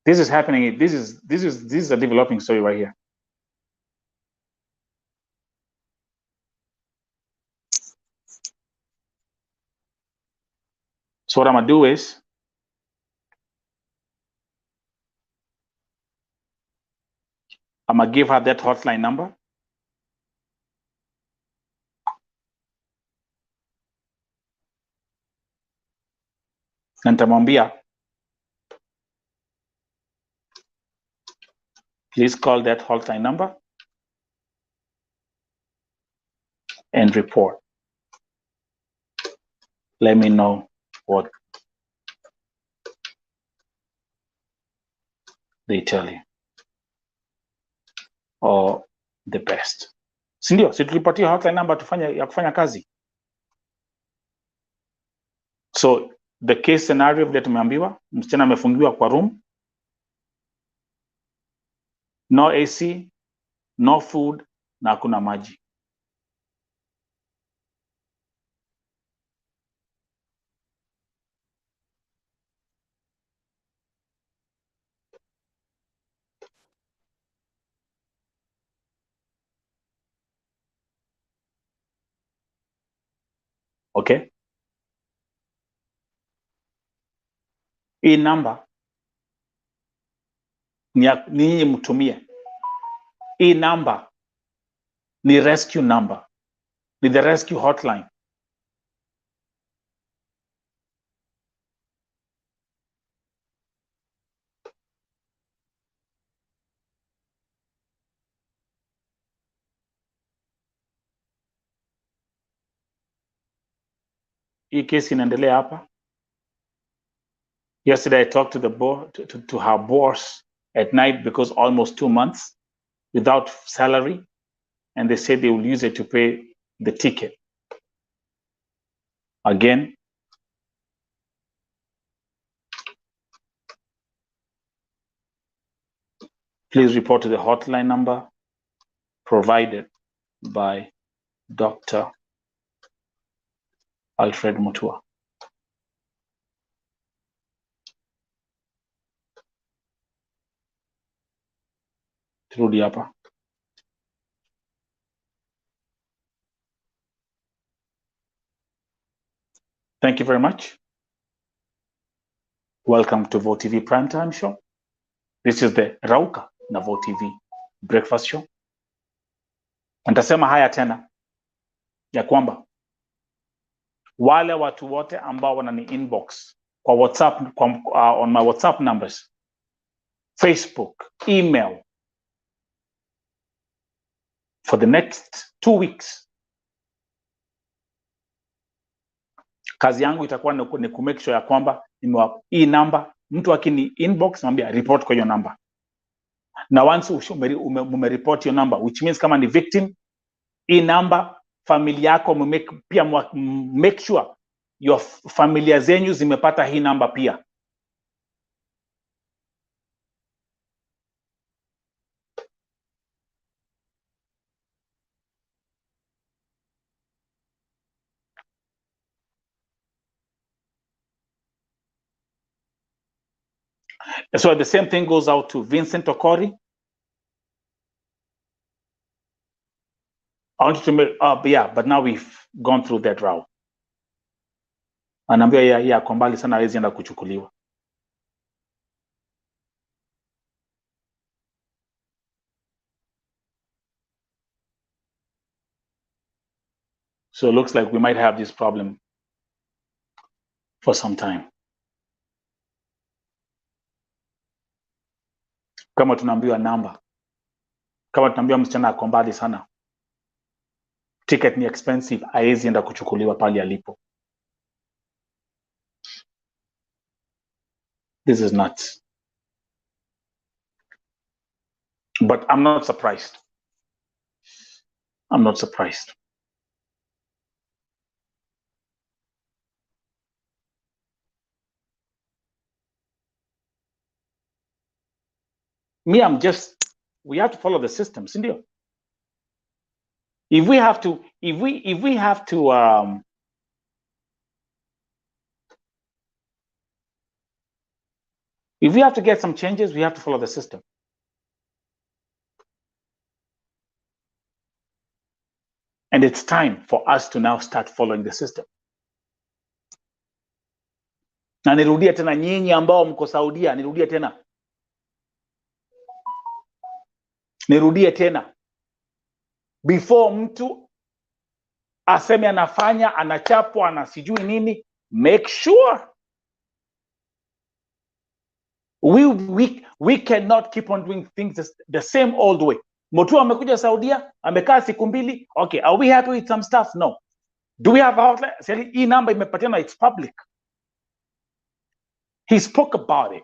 This is happening. This is a developing story right here. So what I'm gonna do is I'm gonna give her that hotline number. Na nitamwambia, please call that hotline number and report. Let me know what they tell you, or the best. si ndio? Si tulipatia hotline number ya kufanya kazi. So the case scenario vile tumeambiwa, msichana amefungiwa kwa room, no AC, no food na hakuna maji. Okay, hii namba ni mtumie. Hii namba ni rescue number, ni the rescue hotline. Hii kesi inaendelea hapa. Yesterday I talked to her boss at night because almost 2 months without salary, and they said they will use it to pay the ticket. Again, please report to the hotline number provided by Dr. Alfred Mutua. Turudi hapa. Thank you very much. Welcome to Vo TV Primetime Show. This is the Rauka na Vo TV Breakfast Show. Nitasema haya tena ya kwamba wale watu wote ambao wanani inbox kwa WhatsApp, on my WhatsApp numbers, Facebook, email, for the next 2 weeks, kazi yangu itakuwa ni kumake sure ya kwamba hii number, mtu akini inbox mwambia report kwa hiyo number. Na once umereport hiyo number, which means kama ni victim, hii number familia yako pia make sure your familia zenyu zimepata hii number pia. So the same thing goes out to Vincent Okori. I want you to make yeah, but now we've gone through that route. Anaambia ya kwa mbali sana, hawezi enda kuchukuliwa. So it looks like we might have this problem for some time. Kama tunaambiwa namba, kama tunaambiwa msichana ako mbali sana, ticket ni expensive, hawezi enda kuchukuliwa pale alipo. This is nuts. But I'm not surprised. I'm not surprised. Me, we have to follow the system, sindio? If we have to get some changes, we have to follow the system. And it's time for us to now start following the system. Na nirudie tena, nyinyi ambao mko Saudia, nirudie tena. Before mtu aseme anafanya, anachapwa, anasijui nini, make sure. We cannot keep on doing things the same old way. Mutua amekuja Saudia, amekaa siku mbili. Okay, are we happy with some stuff? No. Do we have a hotline? Hii namba imepatiana, it's public. He spoke about it.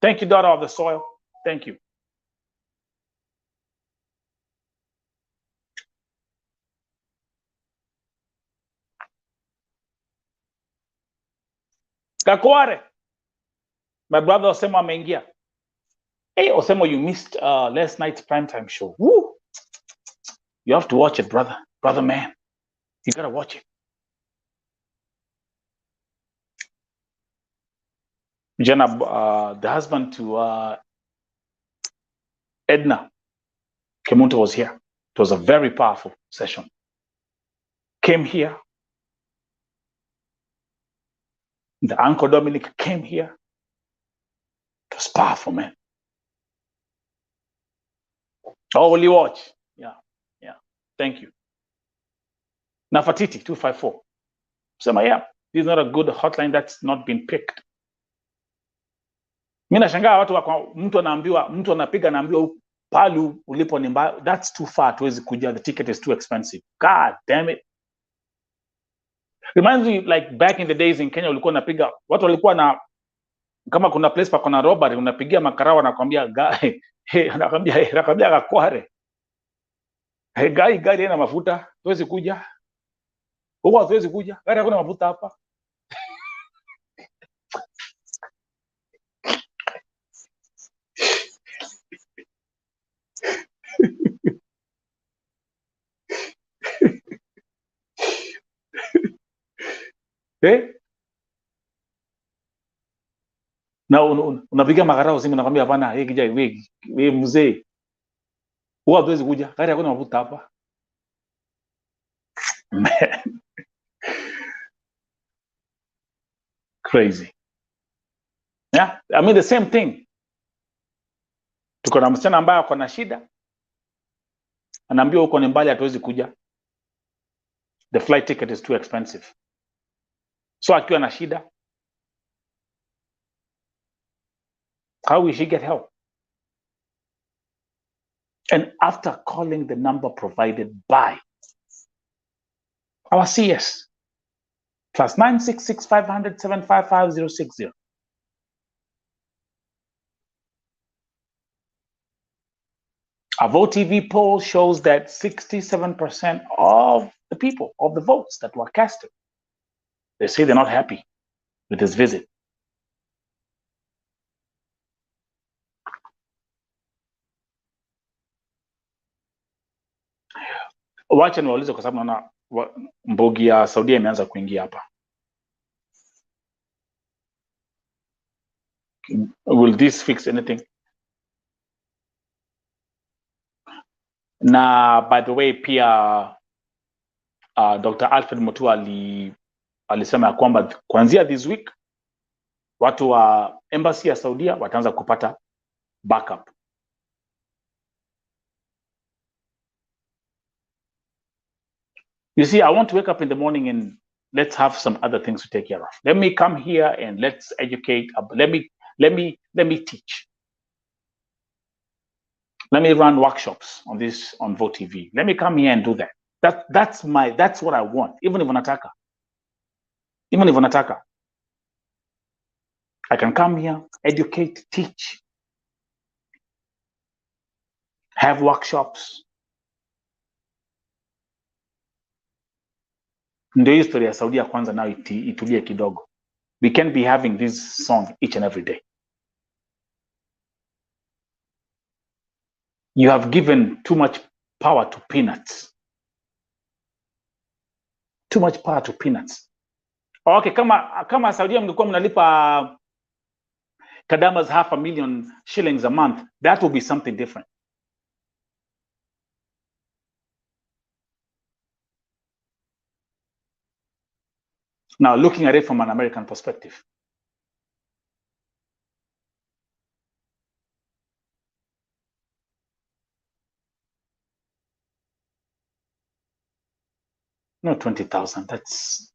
Thank you, daughter of the soil. Thank you. Kakware. My brother Osemo ameingia. Hey, Osemo, you missed last night's primetime show. Woo! You have to watch it, brother. Brother man. You gotta watch it. Jenna, the husband to Edna Kemunto was here. It was a very powerful session. Came here. The Uncle Dominic came here. It was powerful, man. Oh, will you watch? Yeah. Thank you. Nafatiti 254. Sema, yeah, this is not a good hotline that's not been picked. Mimi nashangaa watu wako, mtu anapiga naambiwa pale ulipo ni mbaya. That's too far, tuwezi kuja, the ticket is too expensive. God damn it. Reminds me like back in the days in Kenya ulikuwa unapiga, watu walikuwa na, kama kuna place pa kuna robbery unapigia makarawa nakwambia anakwambia Kakware. Gari ina mafuta, tuwezi kuja. Huwa tuwezi kuja, gari hakuna mafuta hapa. Na unapiga makarao simu nakwambia hapana, kijai wewe mzee. Huwa tuwezi kuja, gari hakuna mafuta hapa. Man. Crazy. Yeah, I mean the same thing. Tuko na msichana ambaye ako na shida. Anaambiwa huko ni mbali hatuwezi kuja. The flight ticket is too expensive. So akiwa na shida, how will she get help? And after calling the number provided by our CS, +966 500 755 060. A Vote TV poll shows that 67% of the people, of the votes that were casted, they say they're not happy with this visit. Wacha niwaulize kwa sababu naona mbogi ya Saudia imeanza kuingia hapa. Will this fix anything? Na by the way pia Dr. Alfred Mutua alisema ya kwamba kuanzia this week watu wa embassy ya Saudia wataanza kupata backup. You see, I want to wake up in the morning and let's have some other things to take care of. Let me come here and let's educate. Let me teach. Let me run workshops on Vote TV. Let me come here and do that. That's what I want. Even if unataka, I can come here, educate, teach, have workshops. Ndio history ya Saudia kwanza now itulie kidogo. We can't be having this song each and every day. You have given too much power to peanuts. Too much power to peanuts. Okay, kama Saudia mngekuwa mnalipa Kadamas $500,000 shillings a month, that will be something different. Now, looking at it from an American perspective. No, 20,000, that's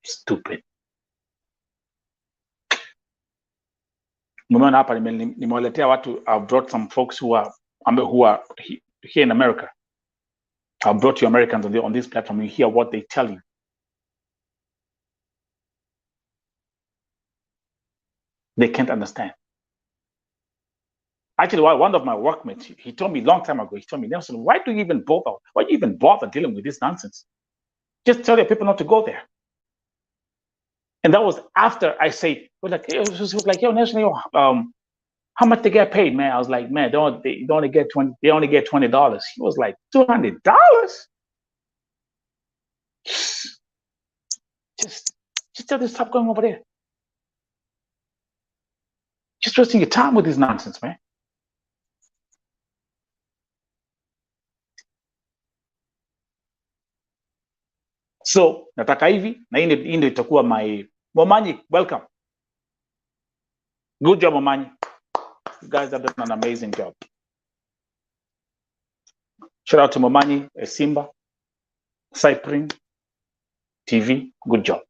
stupid. Nimeona hapa nimewaletea watu. I've brought some folks who are here in America. I've brought you Americans on this platform. You hear what they tell you. They can't understand. Actually, one of my workmates, he told me a long time ago, he told me, Nelson, why do you even bother dealing with this nonsense? Just tell your people not to go there. And that was after I said, it was like, yo, Nelson, how much they get paid, man? I was like, man, they only get $20. He was like, $200? Just tell them to stop going over there. Just wasting your time with this nonsense, man. So nataka hivi na hii ndio itakuwa my Momanyi, welcome. Good job, Momanyi. You guys have done an amazing job. Shout out to Momanyi, Simba, Cyprin TV. Good job.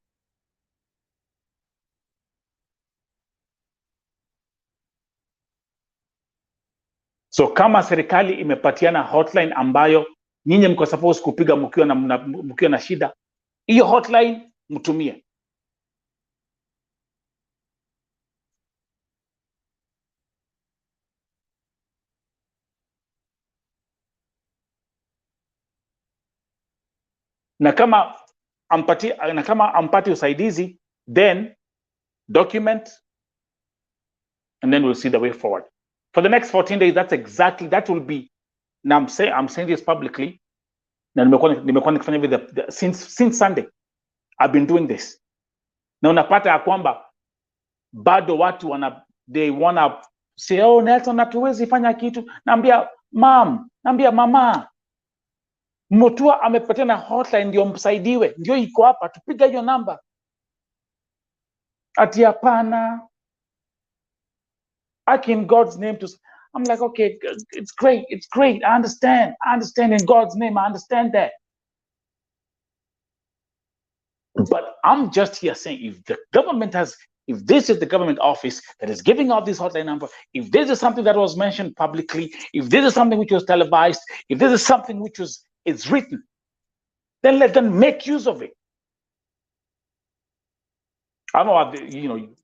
So kama serikali imepatiana hotline ambayo nyinyi mko supposed kupiga mkiwa na shida, hiyo hotline mtumie. Na kama ampati usaidizi, then document, and then we'll see the way forward. For the next 14 days, that will be, now I'm saying this publicly, na nimekuwa nikifanya hivi since Sunday. I've been doing this. Na unapata ya kwamba bado watu they wanna say, oh, Nelson, hatuwezi fanya kitu. Naambia mama, Mutua amepatiana hotline ndio msaidiwe, ndio iko hapa, tupiga hiyo namba. Ati hapana, in God's name I'm like, okay, it's great. I understand in God's name, I understand that. But I'm just here saying, if this is the government office that is giving out this hotline number, if this is something that was mentioned publicly, if this is something which was televised, if this is something which it's written, then let them make use of it. I don't know,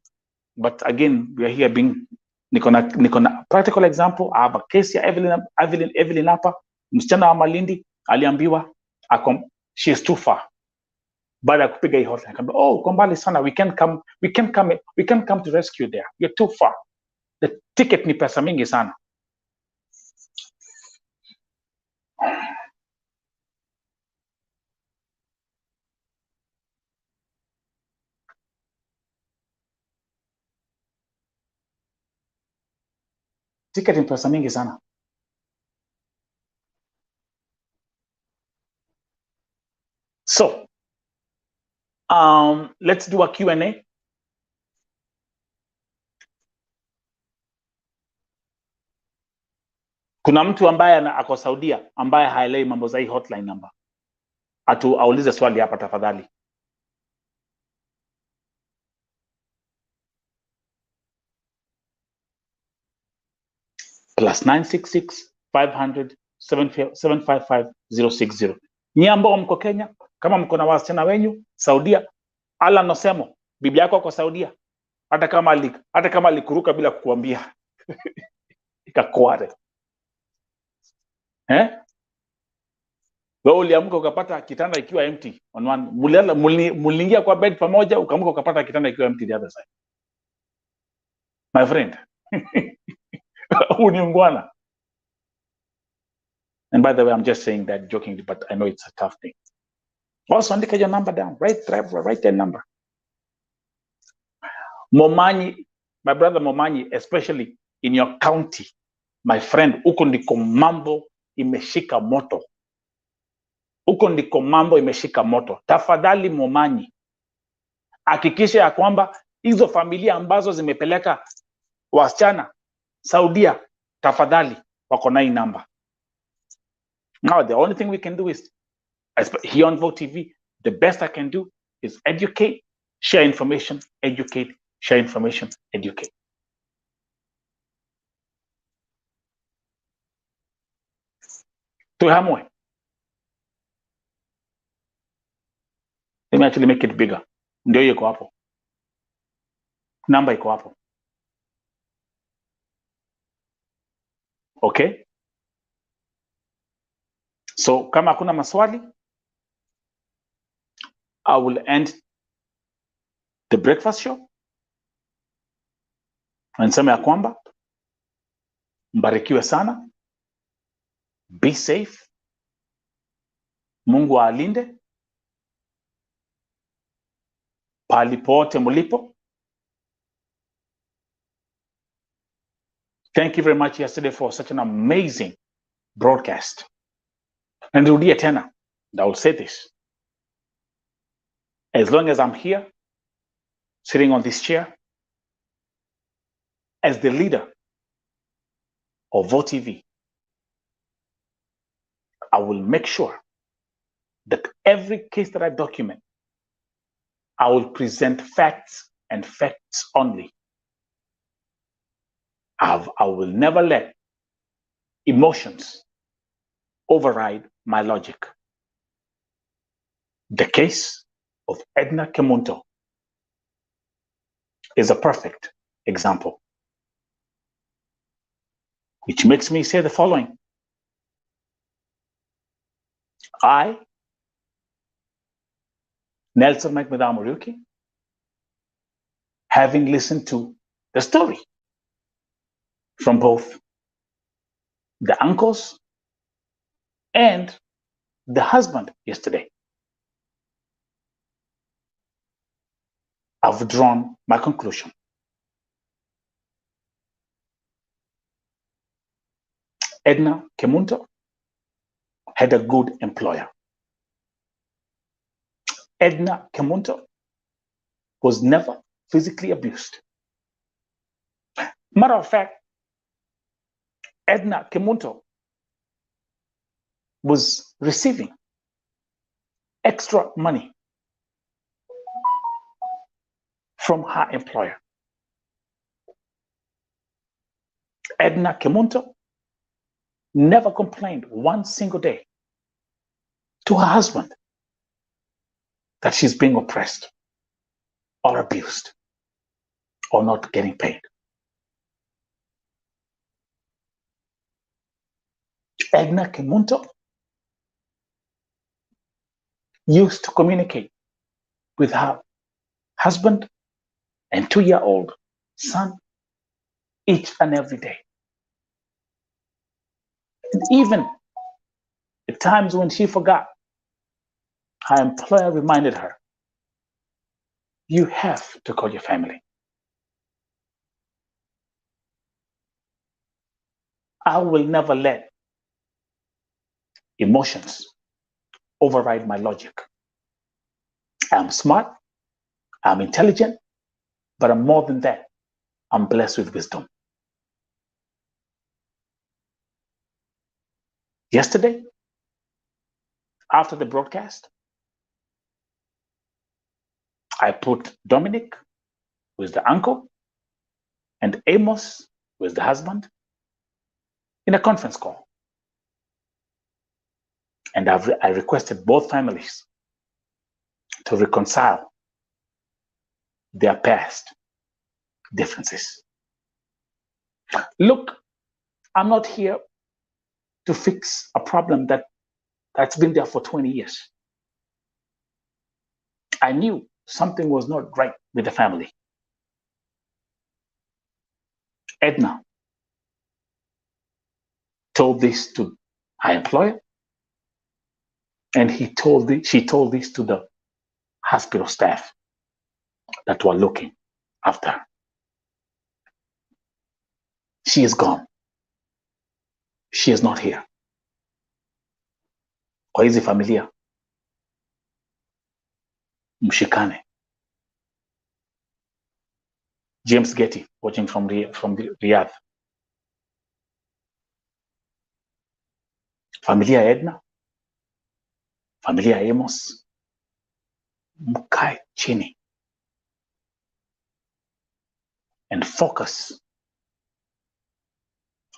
but again, we are here being nikona practical example. I have a case ya Evelyn hapa, msichana wa Malindi aliambiwa she is too far. Baada ya kupiga hii hotline akamwambia, oh, kwa mbali sana, we can come to rescue there, you're too far, the ticket ni pesa mingi sana. Ticket ni pesa mingi sana. So let's do a Q&A. Kuna mtu ambaye ako Saudia ambaye haelewi mambo za hii hotline number, aulize swali hapa tafadhali. +966 500 755 060. Nyie ambao mko Kenya, kama mko na wasichana wenyu Saudia, ala nosemo bibi yako kwa Saudia, hata kama alikuruka bila kukuambia ikakware. Wewe uliamka ukapata kitanda ikiwa empty on one, muliingia kwa bed pamoja, ukaamka ukapata kitanda ikiwa empty the other side. My friend. Uniungwana. And by the way, I'm just saying that jokingly, but I know it's a tough thing. Also, andika your number down. Write that number. Momanyi, my brother Momanyi, especially in your county, my friend, huko ndiko mambo imeshika moto. Huko ndiko mambo imeshika moto. Tafadhali Momanyi, hakikisha ya kwamba hizo familia ambazo zimepeleka wasichana Saudia, tafadhali wako na hii number. Now, the only thing we can do is, here on Vote TV, the best I can do is educate, share information, educate, share information, educate. Tuhamwe. Let me actually make it bigger. Ndio iko hapo. Number iko hapo. Okay? So, kama hakuna maswali, I will end the Breakfast Show. Nasema ya kwamba mbarikiwe sana, be safe, Mungu alinde pali pote mulipo. Thank you very much yesterday for such an amazing broadcast. And Rudia tena, and I will say this. As long as I'm here, sitting on this chair, as the leader of VoTV, I will make sure that every case that I document, I will present facts and facts only. I will never let emotions override my logic. The case of Edna Kemunto is a perfect example, which makes me say the following. I, Nelson Mike Muriuki, having listened to the story from both the uncles and the husband yesterday, I've drawn my conclusion. Edna Kemunto had a good employer. Edna Kemunto was never physically abused. Matter of fact, Edna Kemunto was receiving extra money from her employer. Edna Kemunto never complained one single day to her husband that she's being oppressed or abused or not getting paid. Edna Kemunto used to communicate with her husband and 2-year-old son each and every day. And even at times when she forgot, her employer reminded her, you have to call your family. I will never let emotions override my logic. I'm smart, I'm intelligent, but I'm more than that. I'm blessed with wisdom. Yesterday, after the broadcast, I put Dominic, who is the uncle, and Amos, who is the husband, in a conference call. And I requested both families to reconcile their past differences. Look, I'm not here to fix a problem that's been there for 20 years. I knew something was not right with the family. Edna told this to her employer, and she told this to the hospital staff that were looking after her. She is gone. She is not here. Kwa hizi familia, mshikane. James Getty, watching from Riyadh. Familia Edna, familia Amos, mkae chini and focus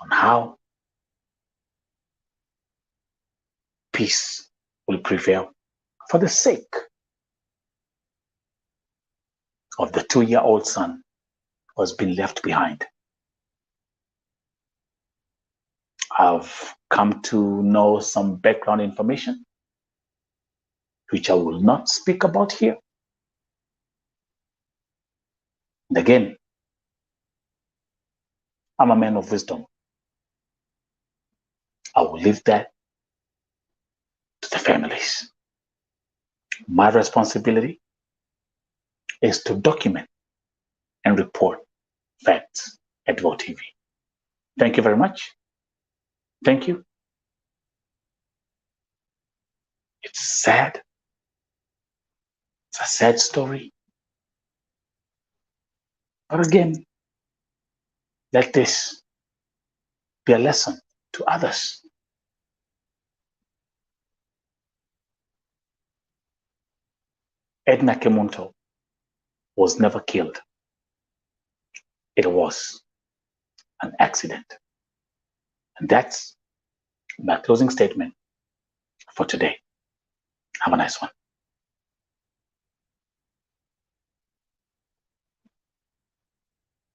on how peace will prevail for the sake of the 2-year-old son who has been left behind. I've come to know some background information, which I will not speak about here. And again, I'm a man of wisdom. I will leave that to the families. My responsibility is to document and report facts at Vote TV. Thank you very much. Thank you. It's sad. It's a sad story. But again, let this be a lesson to others. Edna Kemunto was never killed. It was an accident. And that's my closing statement for today. Have a nice one.